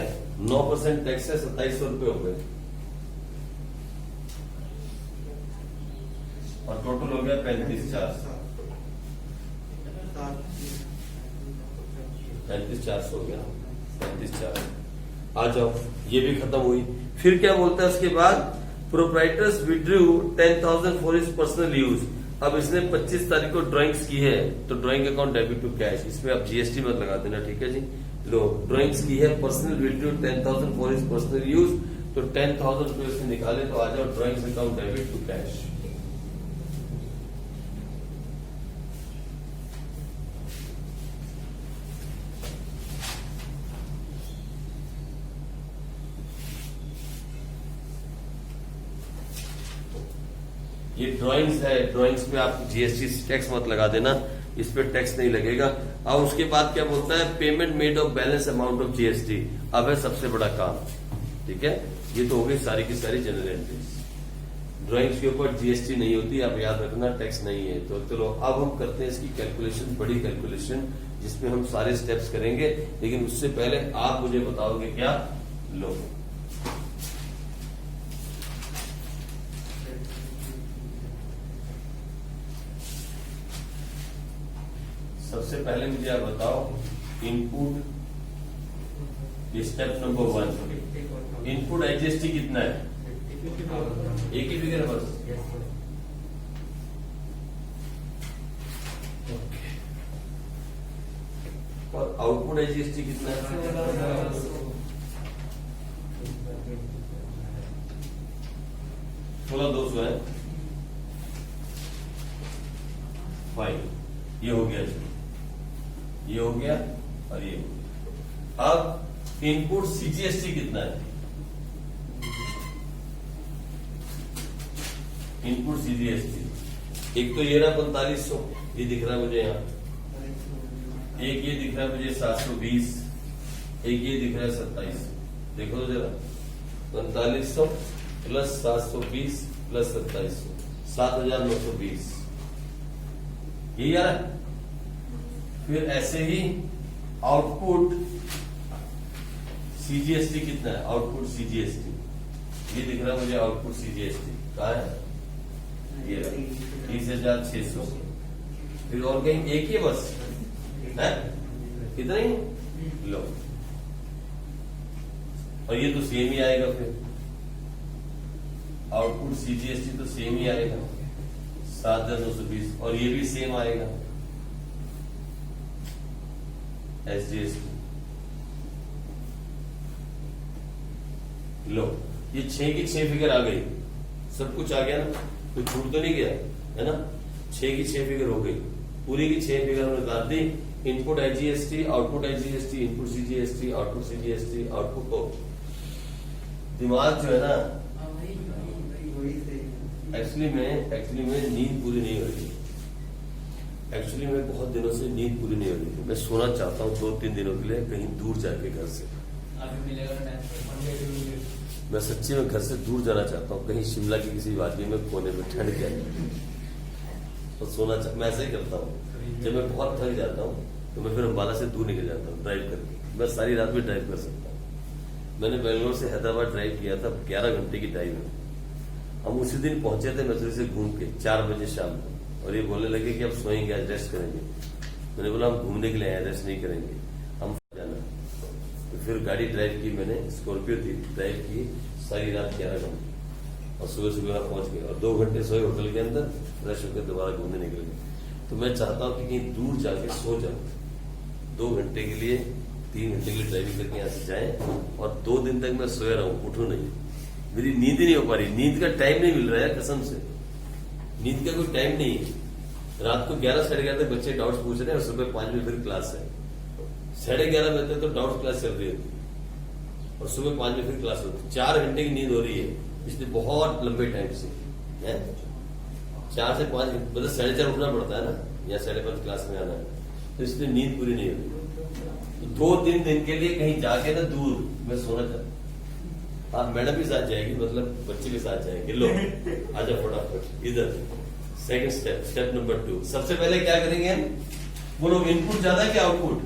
S1: 9% टैक्स है, 2,700 रुपए हो गए और टोटल हो गया 35,400। 35,400 हो गया, 35,400। आ जाओ, ये भी खत्म हुई। फिर क्या बोलता है उसके बाद proprietors withdrew 10,000 for his personal use. अब इसने 25 तारीख को ड्राइंग्स की है तो drawing account debit to cash. इसमें आप जीएसटी मत लगा देना, ठीक है जी। लो ड्राइंग्स की है, personal withdrew 10,000 for his personal use, तो 10,000 रुपए से निकाले तो आ जाओ drawings account debit to cash. ये ड्राइंग्स है, ड्राइंग्स पे आप जीएसटी टैक्स मत लगा देना, इस पे टैक्स नहीं लगेगा। और उसके बाद क्या बोलता है payment made of balance amount of GST. अब है सबसे बड़ा काम, ठीक है। ये तो हो गई सारी की सारी जनरल एंट्रीज। ड्राइंग्स के ऊपर जीएसटी नहीं होती, आप याद रखना, टैक्स नहीं है। तो चलो अब हम करते हैं इसकी कैलकुलेशन, बड़ी कैलकुलेशन जिसमें हम सारे स्टेप्स करेंगे। लेकिन उससे पहले आप मुझे बताओगे क्या। लो सबसे पहले मुझे आप बताओ input, step number 1 input HGST कितना है, एक ही फिगर है बस। और आउटपुट एचजीएसटी कितना है 16,200 है। फाइन, ये हो गया जी, ये हो गया और ये हो गया। अब इनपुट सीजीएसटी कितना है इनपुट सीजीएसटी, एक तो ये रहा 4500, ये दिख रहा है मुझे यहाँ, एक ये दिख रहा है मुझे 720, एक ये दिख रहा है 2700। देखो तो जरा, 4500 प्लस 720 प्लस 2700, 7920, यही आ रहा है। फिर ऐसे ही आउटपुट सीजीएसटी कितना है, आउटपुट सीजीएसटी ये दिख रहा है मुझे, आउटपुट सीजीएसटी कहा है, ये 30,600। फिर और कहीं एक ही बस है, कितना ही लो, और ये तो सेम ही आएगा। फिर आउटपुट सीजीएसटी तो सेम ही आएगा 7,920, और ये भी सेम आएगा एसजीएसटी। लो, ये 6 की 6 फिगर आ गई, सब कुछ आ गया ना, कोई छूट तो नहीं गया है ना। 6 की 6 फिगर हो गई, पूरी की 6 फिगर हमने डाल दी। Input IGST, output IGST, input CGST, output CGST, output को दिमाग जो है ना, एक्चुअली में नींद पूरी नहीं हो रही। एक्चुअली में बहुत दिनों से नींद पूरी नहीं हो रही। मैं सोना चाहता हूँ 2-3 दिनों के लिए कहीं दूर जाके घर से। मैं सच्ची में घर से दूर जाना चाहता हूँ, कहीं शिमला की किसी वादी में कोने में ठंड के और सोना मैं ऐसा ही करता हूँ। जब मैं बहुत थक जाता हूँ तो मैं फिर अम्बाला से दूर निकल जाता हूँ ड्राइव करके। मैं सारी रात में ड्राइव कर सकता हूँ। मैंने बेंगलोर से हैदराबाद ड्राइव किया था, 11 घंटे की ड्राइव है। हम उसी दिन पहुंचे थे मसूरी से घूम के 4 बजे शाम को, और ये बोलने लगे कि अब सोएंगे, आज रेस्ट करेंगे। मैंने बोला हम घूमने के लिए आए, रेस्ट नहीं करेंगे, हम जाना। तो फिर गाड़ी ड्राइव की मैंने, स्कॉर्पियो थी, ड्राइव की सारी रात 11 घंटे, और सुबह सुबह पहुंच गए और 2 घंटे सोए होटल के अंदर, फ्रेश होकर दोबारा घूमने निकल गए। तो मैं चाहता हूँ कि कहीं दूर जाके सो जाऊं 2 घंटे के लिए, 3 घंटे के लिए ड्राइविंग करके यहाँ से जाए, और 2 दिन तक मैं सोया रहूं, उठूं नहीं। मेरी नींद ही नहीं हो पा रही, नींद का टाइम नहीं मिल रहा है कसम से, नींद का कोई टाइम नहीं है। रात को 11 साढ़े 11 तक बच्चे डाउट्स पूछ रहे हैं और सुबह 5 बजे फिर क्लास है। 11:30 बजे तक तो डाउट्स क्लास चल रही है और सुबह 5 बजे फिर क्लास होती है। 4 घंटे की नींद हो रही है इसलिए बहुत लंबे टाइम से है। 4 से 5 मतलब 4:30 उठना पड़ता है ना, या 5:30 क्लास में आना है, तो इसलिए नींद पूरी नहीं होती। तो 2-3 दिन के लिए कहीं जाके ना दूर मैं सोना चाहता। आप मैडम भी साथ जाएगी, मतलब बच्चे भी साथ जाएंगे। लो आजा फटाफट इधर। Second step, step number 2। सबसे पहले क्या करेंगे हम, बोलो इनपुट ज्यादा है क्या आउटपुट?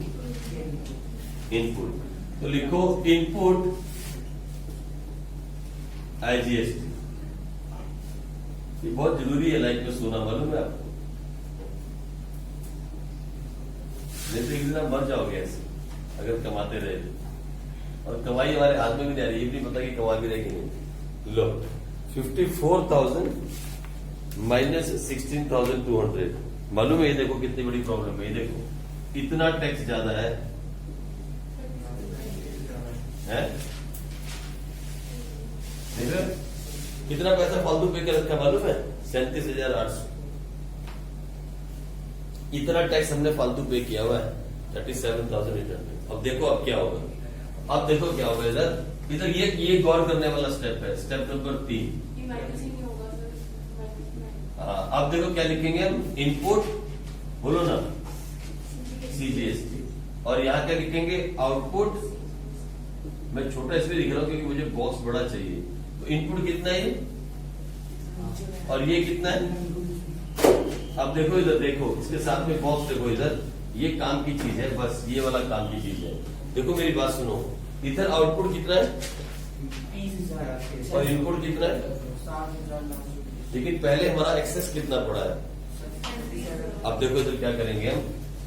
S1: इनपुट। तो लिखो इनपुट आईजीएसटी। ये बहुत जरूरी है लाइफ में सोना, मालूम है आपको? नहीं तो एक दिन आप मर जाओगे ऐसे अगर कमाते रहे। और कमाई हमारे हाथ में भी नहीं आ रही, ये भी नहीं पता कि कमा भी रहे कि नहीं। लो 54,000 माइनस 16,200, मालूम है? ये देखो कितनी बड़ी प्रॉब्लम है। ये देखो इतना टैक्स ज्यादा है? कितना पैसा फालतू पे कर रखा मालूम है? 37,800। इतना टैक्स हमने फालतू पे किया हुआ है, 37,800। अब देखो अब क्या होगा, अब देखो क्या होगा। इधर ये गौर करने वाला स्टेप है, स्टेप नंबर 3। अब देखो क्या लिखेंगे हम, इनपुट बोलो ना सीजीएसटी, और यहां क्या लिखेंगे, आउटपुट। मैं छोटा इसलिए लिख रहा हूं क्योंकि मुझे बॉक्स बड़ा चाहिए। तो इनपुट कितना है और ये कितना है। अब देखो इधर, देखो इसके साथ में बॉक्स देखो इधर, ये काम की चीज है, बस ये वाला काम की चीज है। देखो मेरी बात सुनो, इधर आउटपुट कितना है और इनपुट कितना है, लेकिन पहले हमारा एक्सेस कितना पड़ा है। अब देखो इधर क्या करेंगे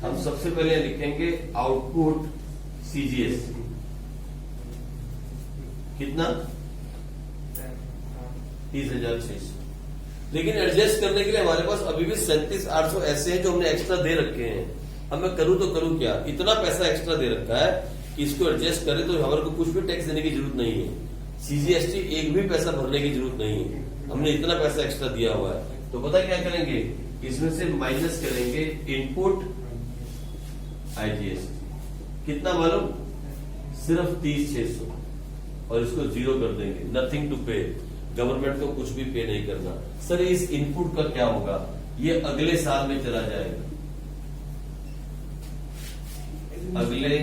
S1: हम सबसे पहले लिखेंगे आउटपुट सीजीएसटी कितना, 30,600। लेकिन एडजस्ट करने के लिए हमारे पास अभी भी 37,800 ऐसे हैं जो हमने एक्स्ट्रा दे रखे हैं। अब मैं करूं तो करूं क्या, इतना पैसा एक्स्ट्रा दे रखा है कि इसको एडजस्ट करें तो हमारे को कुछ भी टैक्स देने की जरूरत नहीं है, सीजीएसटी एक भी पैसा भरने की जरूरत नहीं है। हमने इतना पैसा एक्स्ट्रा दिया हुआ है। तो पता क्या करेंगे, इसमें से माइनस करेंगे इनपुट आईजीएसटी कितना मालूम, सिर्फ 30,600, और इसको 0 कर देंगे, नथिंग टू पे। गवर्नमेंट को कुछ भी पे नहीं करना। सर इस इनपुट का क्या होगा? ये अगले साल में चला जाएगा, अगले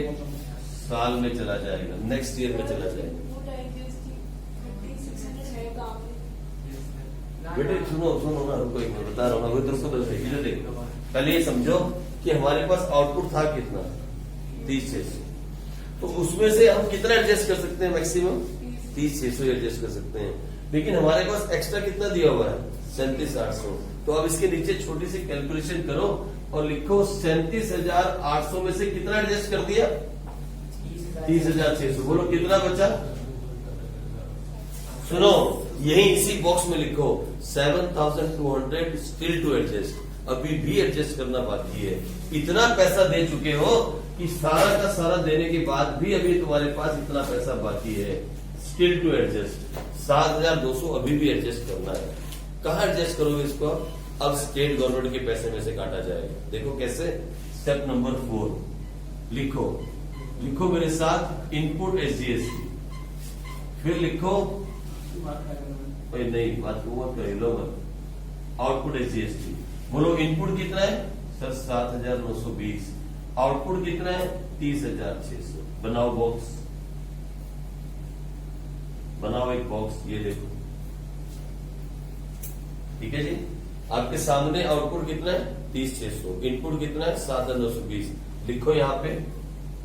S1: साल में चला जाएगा, नेक्स्ट ईयर में चला जाएगा। बेटे सुनो सुनो ना, रुको एक मिनट बता रहा हूँ ना, वो रुको तो देखो। पहले ये समझो कि हमारे पास आउटपुट था कितना, 30,600। तो उसमें से हम कितना एडजस्ट कर सकते हैं? मैक्सिमम 30,600 एडजस्ट कर सकते हैं। लेकिन हमारे पास एक्स्ट्रा कितना दिया हुआ है? 37,800। तो अब इसके नीचे छोटी सी कैलकुलेशन करो और लिखो 37,800 में से कितना एडजस्ट कर दिया? 30,600। बोलो कितना बचा? सुनो, यही इसी बॉक्स में लिखो 7,200 स्टिल टू एडजस्ट। अभी भी एडजस्ट करना बाकी है। इतना पैसा दे चुके हो कि सारा का सारा देने के बाद भी अभी तुम्हारे पास इतना पैसा बाकी है, स्टिल टू एडजस्ट। 7,200 अभी भी एडजस्ट करना है। कहाँ एडजस्ट करोगे इसको? अब स्टेट गवर्नमेंट के पैसे में से काटा जाएगा। देखो कैसे? स्टेप नंबर 4 लिखो, लिखो मेरे साथ, इनपुट SGST, फिर लिखो नहीं बात को मत कर लो मत, आउटपुट SGST। बोलो इनपुट कितना है? सर 7,920। आउटपुट कितना है? 30,600। बनाओ बॉक्स, बनाओ एक बॉक्स, ये देखो, ठीक है जी। आपके सामने आउटपुट कितना है? 30,600। इनपुट कितना है? 7,920। लिखो यहां पे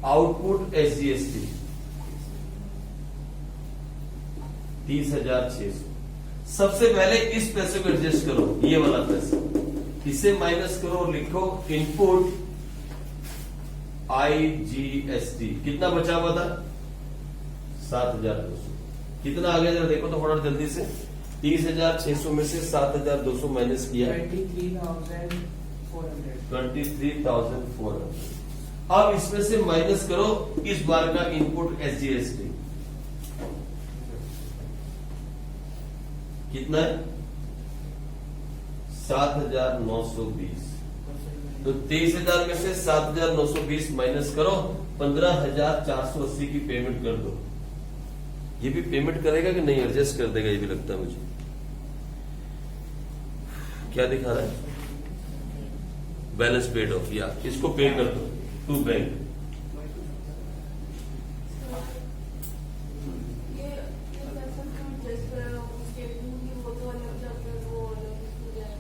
S1: आउटपुट SGST 30,600। सबसे पहले इस पैसे को एडजस्ट करो, ये वाला पैसा, इसे माइनस करो और लिखो इनपुट IGST। कितना बचा हुआ था? 7,200। कितना आ गया जरा देखो तो थोड़ा जल्दी से। 30,600 में से 7,200 माइनस किया, 23,400। अब इसमें से माइनस करो इस बार का इनपुट SGST कितना है? 7,920। तो 23,000 में से 7,920 माइनस करो, 15,480 की पेमेंट कर दो। ये भी पेमेंट करेगा कि नहीं? एडजस्ट कर देगा, ये भी लगता है मुझे। क्या दिखा रहा है? बैलेंस पेड ऑफ, या इसको पे कर दो टू बैंक।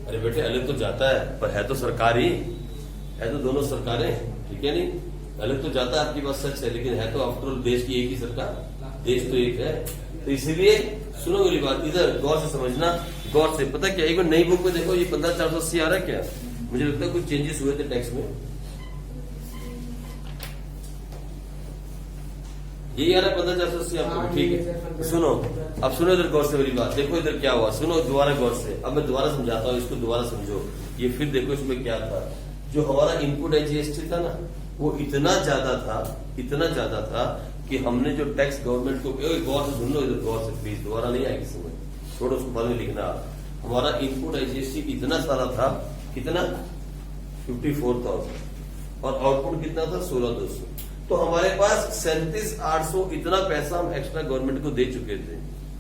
S1: अरे बेटे अलग तो जाता है, पर है तो सरकार ही है, तो दोनों सरकारें, ठीक है नहीं? अलग तो जाता है, आपकी बात सच है, लेकिन है तो आफ्टर ऑल देश की एक ही सरकार, देश तो एक है। तो इसीलिए सुनो मेरी बात, इधर गौर से समझना, गौर से। पता क्या, एक बार नई बुक में देखो, ये 15,480 आ रहा है क्या? मुझे लगता है कुछ चेंजेस हुए थे टैक्स में। यही आ रहा है 15,480 आपको, ठीक है। सुनो, अब सुनो इधर गौर से मेरी बात, देखो इधर क्या हुआ, सुनो दोबारा गौर से। अब मैं दोबारा समझाता हूँ, इसको दोबारा समझो। ये फिर देखो इसमें क्या था। जो हमारा इनपुट SGST था ना, वो इतना ज्यादा था, इतना ज्यादा था कि हमने जो टैक्स गवर्नमेंट को, गौर से सुन लो इधर गौर से प्लीज, दोबारा नहीं आएगी समझ, छोड़ो उसको बाद में लिखना। हमारा इनपुट SGST इतना सारा था, कितना? 54,000, और आउटपुट कितना था? 16,200। तो हमारे पास 37,800 इतना पैसा हम एक्स्ट्रा गवर्नमेंट को दे चुके थे।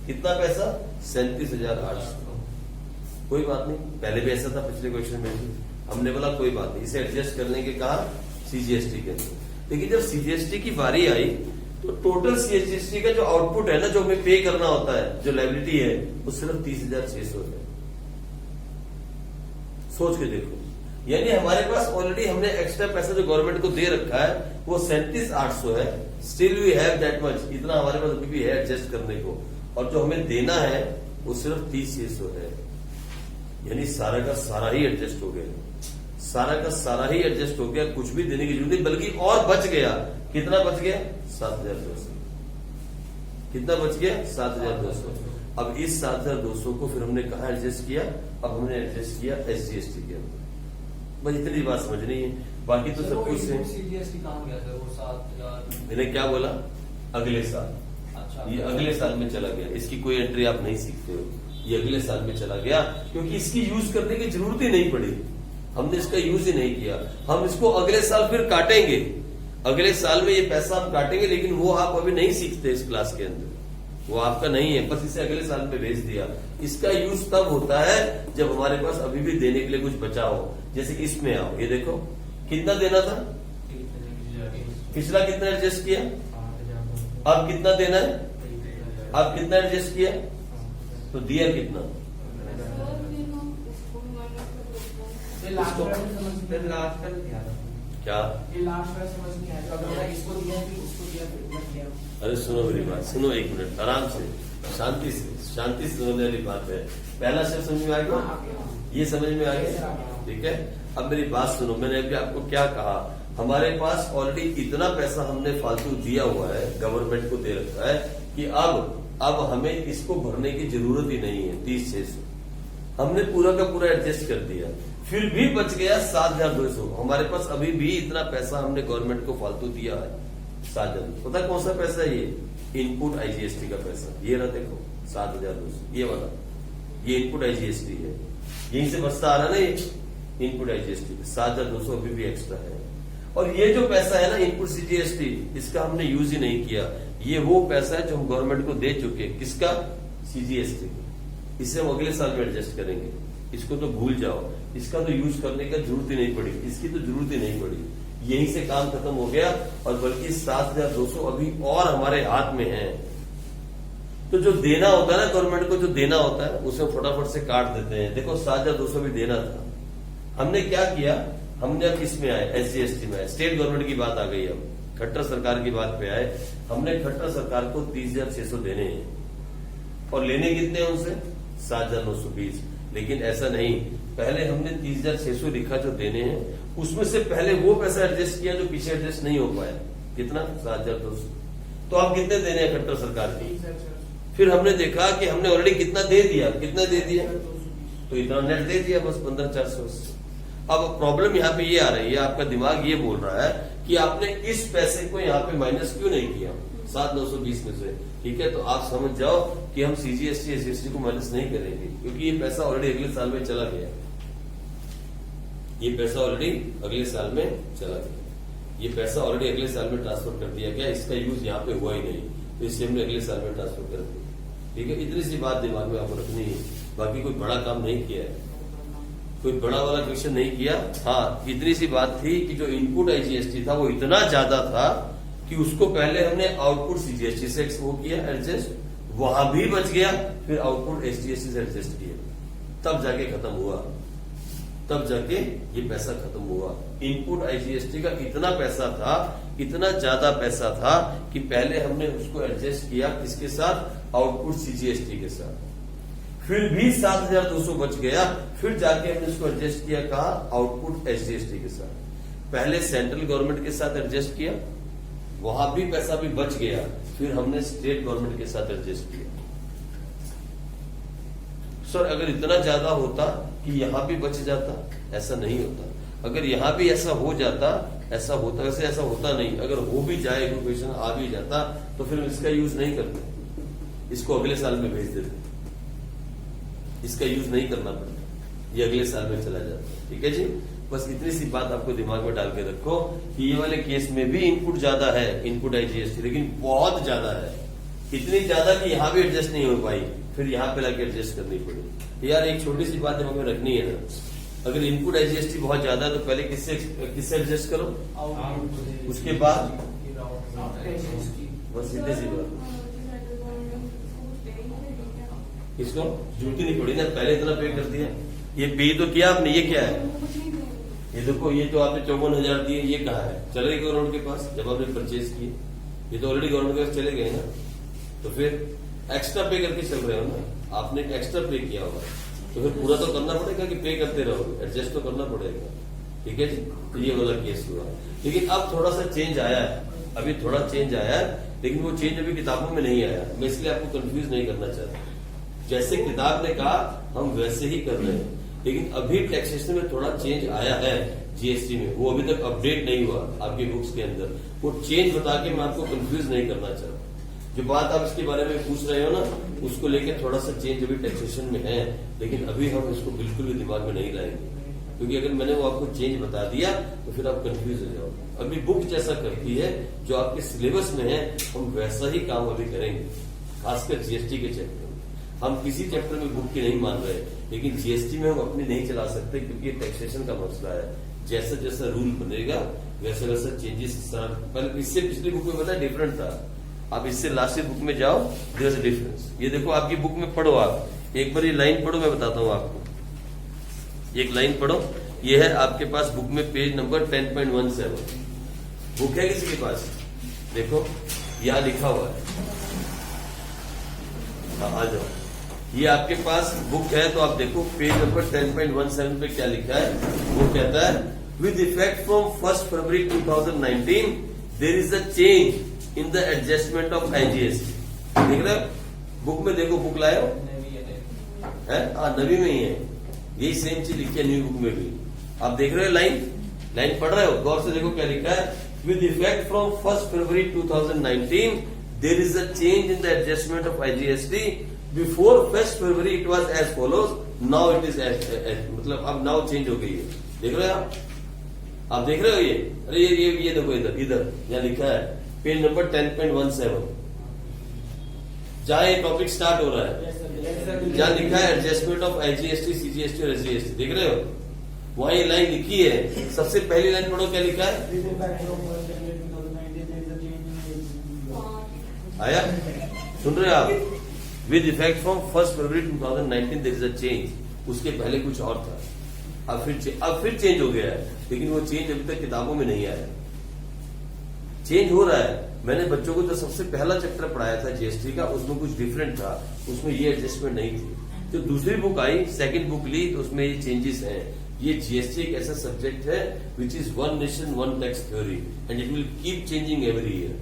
S1: कितना पैसा? 37,800। कोई बात नहीं, पहले भी ऐसा था, पिछले क्वेश्चन में भी हमने बोला कोई बात नहीं, इसे एडजस्ट करने के कहा CGST के अंदर। लेकिन जब CGST की बारी आई तो टोटल CGST का जो आउटपुट है ना, जो हमें पे करना होता है, जो लायबिलिटी है, वो सिर्फ 30,600 है। सोच के देखो, यानी हमारे पास ऑलरेडी हमने एक्स्ट्रा पैसा जो गवर्नमेंट को दे रखा है वो 37,800 है। Still we have that much, इतना हमारे पास अभी भी है एडजस्ट करने को, और जो हमें देना है वो सिर्फ 30,600 है। यानी सारा का सारा ही एडजस्ट हो गया, सारा का सारा ही एडजस्ट हो गया, कुछ भी देने की जरूरत नहीं, बल्कि और बच गया। कितना बच गया? 7,200। कितना बच गया? 7,200। अब इस 7,200 को फिर हमने कहा एडजस्ट किया? अब हमने एडजस्ट किया SGST के अंदर। बस इतनी बात समझनी है, बाकी तो सब कुछ से।
S3: CGST कहाँ गया था? वो 7,000
S1: मैंने क्या बोला? अगले साल।
S3: अच्छा,
S1: ये अगले साल में चला गया, इसकी कोई एंट्री आप नहीं सीखते हो। ये अगले साल में चला गया क्योंकि इसकी यूज करने की जरूरत ही नहीं पड़ी, हमने इसका यूज ही नहीं किया। हम इसको अगले साल फिर काटेंगे, अगले साल में ये पैसा हम काटेंगे, लेकिन वो आप अभी नहीं सीखते इस क्लास के अंदर। वो आपका नहीं है, बस इसे अगले साल में भेज दिया। इसका यूज तब होता है जब हमारे पास अभी भी देने के लिए कुछ बचा हो। जैसे कि इसमें आओ, ये देखो कितना देना था, पिछला कितना एडजस्ट किया, अब कितना देना है, अब कितना एडजस्ट किया, तो दिया कितना।
S2: लास्ट का ध्यान
S1: क्या
S2: ये लास्ट का समझ नहीं आया, अगर इसको दिया फिर उसको दिया फिर उधर दिया।
S1: अरे सुनो मेरी बात, सुनो एक मिनट, आराम से, शांति से सुनने वाली बात है। पहला शब्द समझ में आ गया, ये समझ में आ गया, ठीक है। अब मेरी बात सुनो, मैंने अभी आपको क्या कहा, हमारे पास ऑलरेडी इतना पैसा हमने फालतू दिया हुआ है, गवर्नमेंट को दे रखा है कि अब हमें इसको भरने की जरूरत ही नहीं है। 30,600 हमने पूरा का पूरा एडजस्ट कर दिया, फिर भी बच गया 7,200। हमारे पास अभी भी इतना पैसा हमने गवर्नमेंट को फालतू दिया है 7,000। पता कौन सा पैसा है ये, इनपुट आईजीएसटी का पैसा। ये रहा देखो 7,200, ये वाला, ये इनपुट आईजीएसटी है, यहीं से बचता आ रहा ना ये इनपुट आईजीएसटी 7,200 अभी भी एक्स्ट्रा है। और ये जो पैसा है ना इनपुट सीजीएसटी, इसका हमने यूज ही नहीं किया। ये वो पैसा है जो हम गवर्नमेंट को दे चुके, किसका, सीजीएसटी। इसे हम अगले साल में एडजस्ट करेंगे, इसको तो भूल जाओ, इसका तो यूज करने का जरूरत ही नहीं पड़ी, इसकी तो जरूरत ही नहीं पड़ी। यहीं से काम खत्म हो गया, और बल्कि 7,200 अभी और हमारे हाथ में है। तो जो देना होता है ना गवर्नमेंट को, जो देना होता है उसे फटाफट से काट देते हैं। देखो 7,200 भी देना था, हमने क्या किया, हमने अब इसमें आए, एसजीएसटी में आए, स्टेट गवर्नमेंट की बात आ गई। अब खट्टर सरकार की बात पे आए, हमने खट्टर सरकार को 30,600 देने हैं, और लेने कितने हैं उनसे, 7,920। लेकिन ऐसा नहीं, पहले हमने 30,600 लिखा जो देने हैं, उसमें से पहले वो पैसा एडजस्ट किया जो पीछे एडजस्ट नहीं हो पाया। कितना, 7,200। तो आप कितने देने हैं खट्टर सरकार की। फिर हमने देखा कि हमने ऑलरेडी कितना दे दिया, कितना दे दिया, तो इतना नेट दे दिया, बस 15,480। अब प्रॉब्लम यहाँ पे ये आ रही है, आपका दिमाग ये बोल रहा है कि आपने इस पैसे को यहाँ पे माइनस क्यों नहीं किया 7,920 में से। ठीक है, तो आप समझ जाओ कि हम सीजीएसटी एसजीएसटी को माइनस नहीं करेंगे, क्योंकि ये पैसा ऑलरेडी अगले साल में चला गया। ये पैसा ऑलरेडी अगले साल में चला गया, ये पैसा ऑलरेडी अगले साल में ट्रांसफर कर दिया गया, इसका यूज यहाँ पे हुआ ही नहीं, तो इसे हमने अगले साल में ट्रांसफर कर दिया। ठीक है, इतनी सी बात दिमाग में आपको रखनी है, बाकी कोई बड़ा काम नहीं किया है, कोई बड़ा वाला क्वेश्चन नहीं किया। हाँ, इतनी सी बात थी कि जो इनपुट आईजीएसटी था वो इतना ज्यादा था कि उसको पहले हमने आउटपुट सीजीएसटी से वो किया एडजस्ट, वहां भी बच गया, फिर आउटपुट एसजीएसटी से एडजस्ट किया, तब जाके खत्म हुआ, तब जाके ये पैसा खत्म हुआ। इनपुट आईजीएसटी का इतना पैसा था, इतना ज्यादा पैसा था कि पहले हमने उसको एडजस्ट किया किसके साथ, आउटपुट सीजीएसटी के साथ, फिर भी 7,200 बच गया, फिर जाके हमने उसको एडजस्ट किया कहा, आउटपुट एसजीएसटी के साथ। पहले सेंट्रल गवर्नमेंट के साथ एडजस्ट किया, वहां भी पैसा भी बच गया, फिर हमने स्टेट गवर्नमेंट के साथ एडजस्ट किया। सर अगर इतना ज्यादा होता कि यहां भी बच जाता, ऐसा नहीं होता। अगर यहां भी ऐसा हो जाता, ऐसा होता, वैसे ऐसा होता नहीं, अगर हो भी जाए, क्वेश्चन आ भी जाता, तो फिर इसका यूज नहीं करते, इसको अगले साल में भेज देते, इसका यूज नहीं करना पड़ता, ये अगले साल में चला जाता। ठीक है जी, बस इतनी सी बात आपको दिमाग में डाल के रखो कि ये वाले केस में भी इनपुट ज्यादा है, इनपुट आईजीएसटी, लेकिन बहुत ज्यादा है, इतनी ज्यादा कि यहां भी एडजस्ट नहीं हो पाई, फिर यहां पे लाके एडजस्ट करनी पड़ी। यार एक छोटी सी बात दिमाग में रखनी है ना, अगर इनपुट आईजीएसटी बहुत ज्यादा है तो पहले किससे एडजस्ट करो, उसके बाद बस सीधे सी बात, इसको जरूरत ही नहीं पड़ी ना, पहले इतना पे कर दिया, ये पे तो किया आपने, ये क्या है, ये देखो, ये तो आपने 54,000 दिए, ये कहा है, चले गए गवर्नमेंट के पास जब आपने परचेज किए, ये तो ऑलरेडी गवर्नमेंट के पास चले गए ना, तो फिर एक्स्ट्रा पे करके चल रहे हो ना, आपने एक्स्ट्रा पे किया होगा, तो फिर पूरा तो करना पड़ेगा कि पे करते रहोगे, एडजस्ट तो करना पड़ेगा। ठीक है जी, तो ये वाला केस हुआ। लेकिन अब थोड़ा सा चेंज आया है, अभी थोड़ा चेंज आया है, लेकिन वो चेंज अभी किताबों में नहीं आया, मैं इसलिए आपको कंफ्यूज नहीं करना चाहता। जैसे किताब ने कहा हम वैसे ही कर रहे हैं, लेकिन अभी टैक्सेशन में थोड़ा चेंज आया है जीएसटी में, वो अभी तक अपडेट नहीं हुआ आपकी बुक्स के अंदर, वो चेंज बता के मैं आपको कंफ्यूज नहीं करना चाहता। जो बात आप इसके बारे में पूछ रहे हो ना, उसको लेके थोड़ा सा चेंज अभी टैक्सेशन में है, लेकिन अभी हम इसको बिल्कुल भी दिमाग में नहीं लाएंगे, क्योंकि अगर मैंने वो आपको चेंज बता दिया तो फिर आप कंफ्यूज हो जाओगे। अभी बुक जैसा करती है, जो आपके सिलेबस में है, हम वैसा ही काम अभी करेंगे, खासकर जीएसटी के चैप्टर में। हम किसी चैप्टर में बुक की नहीं मान रहे, लेकिन जीएसटी में हम अपनी नहीं चला सकते क्योंकि ये टैक्सेशन का मसला है। जैसा जैसा रूल बनेगा वैसा वैसा चेंजेस। पहले इससे पिछली बुक में पता डिफरेंट था, आप इससे लास्ट बुक में जाओ, देयर इज अ डिफरेंस। ये देखो आपकी बुक में पढ़ो, आप एक बार ये लाइन पढ़ो, मैं बताता हूँ आपको। एक लाइन पढ़ो, ये है आपके पास बुक में पेज नंबर 10.17। बुक है किसी के पास? देखो यहां लिखा हुआ है, आ जाओ। ये आपके पास बुक है तो आप देखो पेज नंबर 10.17 पे क्या लिखा है। वो कहता है विद इफेक्ट फ्रॉम 1 फरवरी 2019 there is a change in the adjustment of IGST. देख रहे हो बुक में? देखो बुक लाए हो है? नवी में ही है, यही सेम चीज लिखी है न्यू बुक में भी। आप देख रहे हो लाइन पढ़ रहे हो? गौर से देखो क्या लिखा है। विद इफेक्ट फ्रॉम 1 फरवरी 2019 there is a change in the adjustment of IGST. Before 1 फरवरी it was as follows, now it is मतलब अब नाउ चेंज हो गई है। देख रहे हो आप देख रहे हो ये? अरे ये देखो इधर यहाँ लिखा है पेज नंबर 10.17, जहां ये टॉपिक स्टार्ट हो रहा है, जहां लिखा है एडजस्टमेंट ऑफ आईजीएसटी, सीजीएसटी और एसजीएसटी। देख रहे हो वहां ये लाइन लिखी है। सबसे पहली लाइन पढ़ो, क्या लिखा है? आया? सुन रहे हो आप? विद इफेक्ट फ्रॉम 1 फरवरी 2019 देयर इज अ चेंज। उसके पहले कुछ और था, अब फिर चेंज हो गया है, लेकिन वो चेंज अभी तक किताबों में नहीं आया। चेंज हो रहा है। मैंने बच्चों को जो सबसे पहला चैप्टर पढ़ाया था जीएसटी का, उसमें कुछ डिफरेंट था, उसमें ये एडजस्टमेंट नहीं थी। जो दूसरी बुक आई, सेकंड बुक ली, तो उसमें ये चेंजेस हैं। ये जीएसटी एक ऐसा सब्जेक्ट है which is one nation one tax theory and it will keep changing every year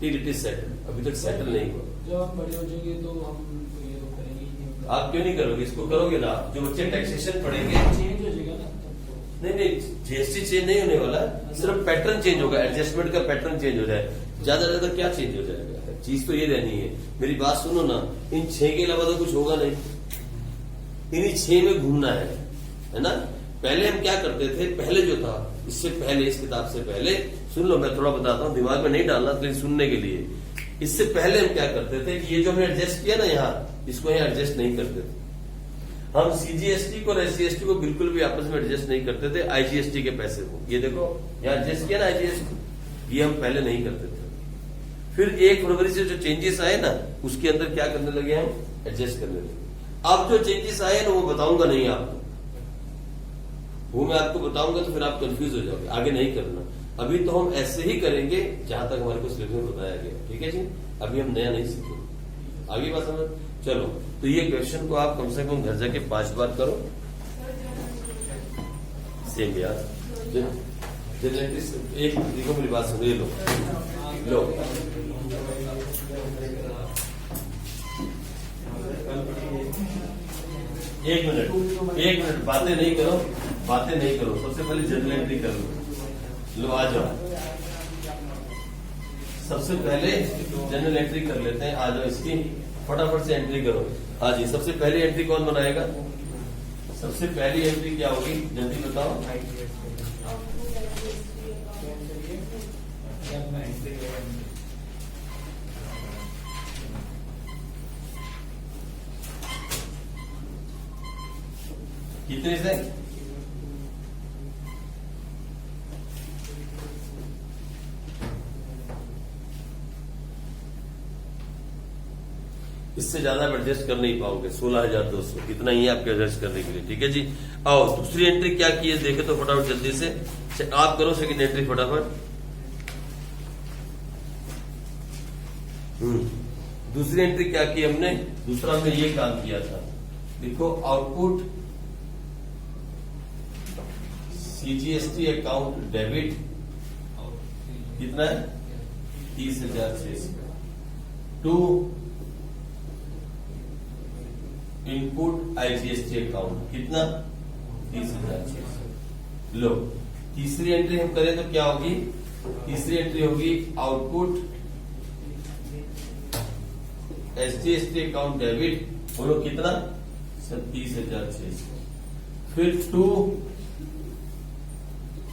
S1: till it is settle. अभी तक सेटल नहीं हुआ।
S3: जब हम बड़े हो जाएंगे तो हम ये तो करेंगे ही नहीं।
S1: आप क्यों नहीं करोगे? इसको करोगे ना। जो बच्चे टैक्सेशन पढ़ेंगे,
S3: चेंज हो जाएगा ना तब तो।
S1: नहीं जीएसटी चेंज नहीं होने वाला, सिर्फ पैटर्न चेंज होगा, एडजस्टमेंट का पैटर्न चेंज हो जाए। ज्यादा क्या चेंज हो जाएगा? चीज तो ये रहनी है। मेरी बात सुनो ना, इन 6 के अलावा तो कुछ होगा नहीं, इन्हीं 6 में घूमना है ना। पहले हम क्या करते थे? पहले जो था, इससे पहले, इस किताब से पहले, सुन लो मैं थोड़ा बताता हूँ, दिमाग में नहीं डालना, लेकिन सुनने के लिए। इससे पहले हम क्या करते थे कि ये जो हमने एडजस्ट किया ना यहाँ, इसको यहाँ एडजस्ट नहीं करते थे। हम सीजीएसटी को और एसजीएसटी को बिल्कुल भी आपस में एडजस्ट नहीं करते थे। आईजीएसटी के पैसे को, ये देखो यहाँ एडजस्ट किया ना आईजीएसटी, ये हम पहले नहीं करते थे। फिर 1 फरवरी से जो चेंजेस आए ना, उसके अंदर क्या करने लगे? हम एडजस्ट करने लगे। अब जो चेंजेस आए ना, वो बताऊंगा नहीं आपको, वो मैं आपको बताऊंगा तो फिर आप कंफ्यूज हो जाओगे, आगे नहीं करना। अभी तो हम ऐसे ही करेंगे जहां तक हमारे को सिलेबस में बताया गया, ठीक है जी। अभी हम नया नहीं सीखेंगे, आगे बात समझ। चलो, तो ये क्वेश्चन को आप कम से कम घर जाके 5 बार करो। सेम यार, एक देखो मेरी बात सुनो, ये लो एक मिनट बातें नहीं करो। सबसे पहले जनरल एंट्री कर लो। आ जाओ, सबसे पहले जनरल एंट्री कर लेते हैं। आ जाओ, इसकी फटाफट से एंट्री करो। हाँ जी, सबसे पहली एंट्री कौन बनाएगा? सबसे पहली एंट्री क्या होगी, जल्दी बताओ। कितने से? इससे ज्यादा एडजस्ट कर नहीं पाओगे। 16,200 इतना ही है आपके एडजस्ट करने के लिए, ठीक है जी। आओ, दूसरी एंट्री क्या की है देखे तो फटाफट जल्दी से आप करो। सेकंड एंट्री फटाफट। दूसरी एंट्री क्या की हमने? दूसरा हमने ये काम किया था, देखो आउटपुट सीजीएसटी अकाउंट डेबिट कितना है? 30,600 टू इनपुट आईजीएसटी अकाउंट कितना? 30,600। लो, तीसरी एंट्री हम करें तो क्या होगी? तीसरी एंट्री होगी आउटपुट एसजीएसटी अकाउंट डेबिट, बोलो कितना? 30,600। फिर टू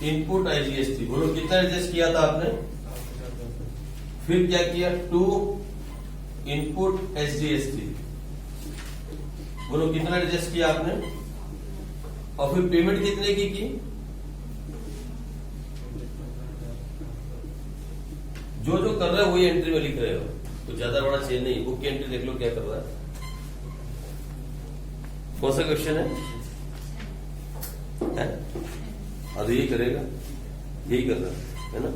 S1: इनपुट आईजीएसटी, बोलो कितना एडजस्ट किया था आपने? फिर क्या किया? टू इनपुट एसजीएसटी, बोलो कितना एडजस्ट किया आपने, और फिर पेमेंट कितने की? जो जो कर रहे हो वही एंट्री में लिख रहे हो, तो ज्यादा बड़ा चेंज नहीं। बुक की एंट्री देख लो क्या कर रहा है। कौन सा क्वेश्चन है? अब यही करेगा, यही कर रहा है ना।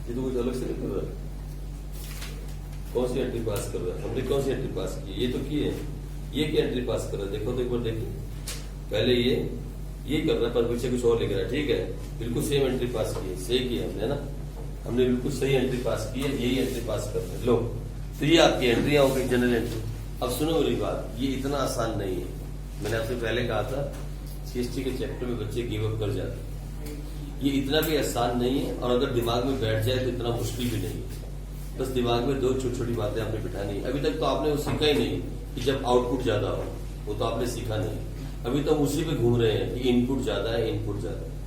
S1: ये तो कुछ अलग से नहीं कर रहा है। कौन सी एंट्री पास कर रहा है? हमने कौन सी एंट्री पास की? ये तो की है। ये क्या एंट्री पास कर रहा है? देखो तो एक बार देखिए। पहले ये कर रहा है, पर पीछे कुछ और लिख रहा है। ठीक है, बिल्कुल सेम एंट्री पास की है, सही किया हमने ना। हमने बिल्कुल सही एंट्री पास की है, यही एंट्री पास कर रहे हैं। लो, तो ये आपकी एंट्रियां हो गई, जनरल एंट्री। अब सुनो मेरी बात, ये इतना आसान नहीं है। मैंने आपसे पहले कहा था जीएसटी के चैप्टर में बच्चे गिव अप कर जाते हैं। ये इतना भी आसान नहीं है, और अगर दिमाग में बैठ जाए तो इतना मुश्किल भी नहीं है। बस दिमाग में दो छोटी छोटी बातें आपने बिठानी है। अभी तक तो आपने वो सीखा ही नहीं कि जब आउटपुट ज्यादा हो, वो तो आपने सीखा नहीं। अभी तो हम उसी पे घूम रहे हैं कि इनपुट ज्यादा है, इनपुट ज्यादा है।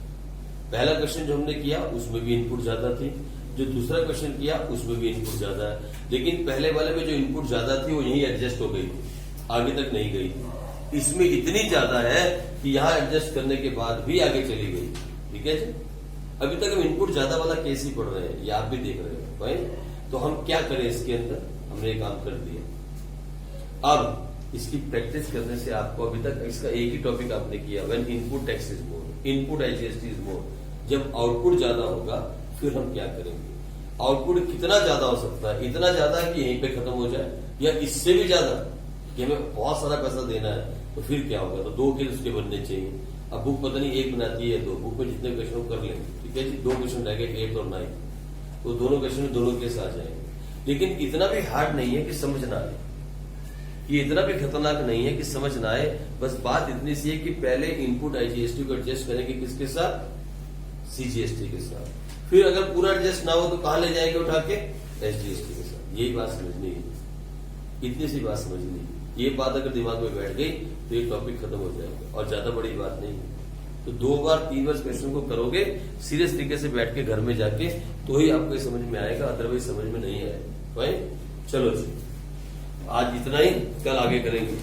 S1: पहला क्वेश्चन जो हमने किया उसमें भी इनपुट ज्यादा थी, जो दूसरा क्वेश्चन किया उसमें भी इनपुट ज्यादा है। लेकिन पहले वाले में जो इनपुट ज्यादा थी वो यही एडजस्ट हो गई, आगे तक नहीं गई। इसमें इतनी ज्यादा है कि यहाँ एडजस्ट करने के बाद भी आगे चली गई। ठीक है जी, अभी तक हम इनपुट ज्यादा वाला केस ही पढ़ रहे हैं, ये आप भी देख रहे हो भाई। तो हम क्या करें इसके अंदर, हमने ये काम कर दिया। अब इसकी प्रैक्टिस करने से आपको, अभी तक इसका एक ही टॉपिक आपने किया, when input tax is more, input IGST is more. जब आउटपुट ज्यादा होगा फिर हम क्या करेंगे। आउटपुट कितना ज्यादा हो सकता है? इतना ज्यादा कि यहीं पे खत्म हो जाए, या इससे भी ज्यादा कि हमें बहुत सारा पैसा देना है, तो फिर क्या होगा? तो 2 केस उसके बनने चाहिए। अब बुक पता नहीं 1 बनाती है, 2 बुक में जितने क्वेश्चन कर लेंगे। ठीक है जी, 2 क्वेश्चन रह गए 8 और 9, तो दोनों क्वेश्चन में दोनों केस आ जाएंगे। लेकिन इतना भी हार्ड नहीं है कि समझ ना आए, ये इतना भी खतरनाक नहीं है कि समझ ना आए। बस बात इतनी सी है कि पहले इनपुट आईजीएसटी को एडजस्ट करेंगे किसके साथ? सीजीएसटी के साथ। फिर अगर पूरा एडजस्ट ना हो तो कहां ले जाएंगे उठा के? एसजीएसटी के साथ। यही बात समझनी है, इतनी सी बात समझनी है। ये बात अगर दिमाग में बैठ गई तो ये टॉपिक खत्म हो जाएगा, और ज्यादा बड़ी बात नहीं है। तो 2 बार 3 बार क्वेश्चन को करोगे सीरियस तरीके से बैठ के घर में जाके, तो ही आपको समझ में आएगा, अदरवाइज समझ में नहीं आएगा भाई। चलो जी, आज इतना ही, कल आगे करेंगे।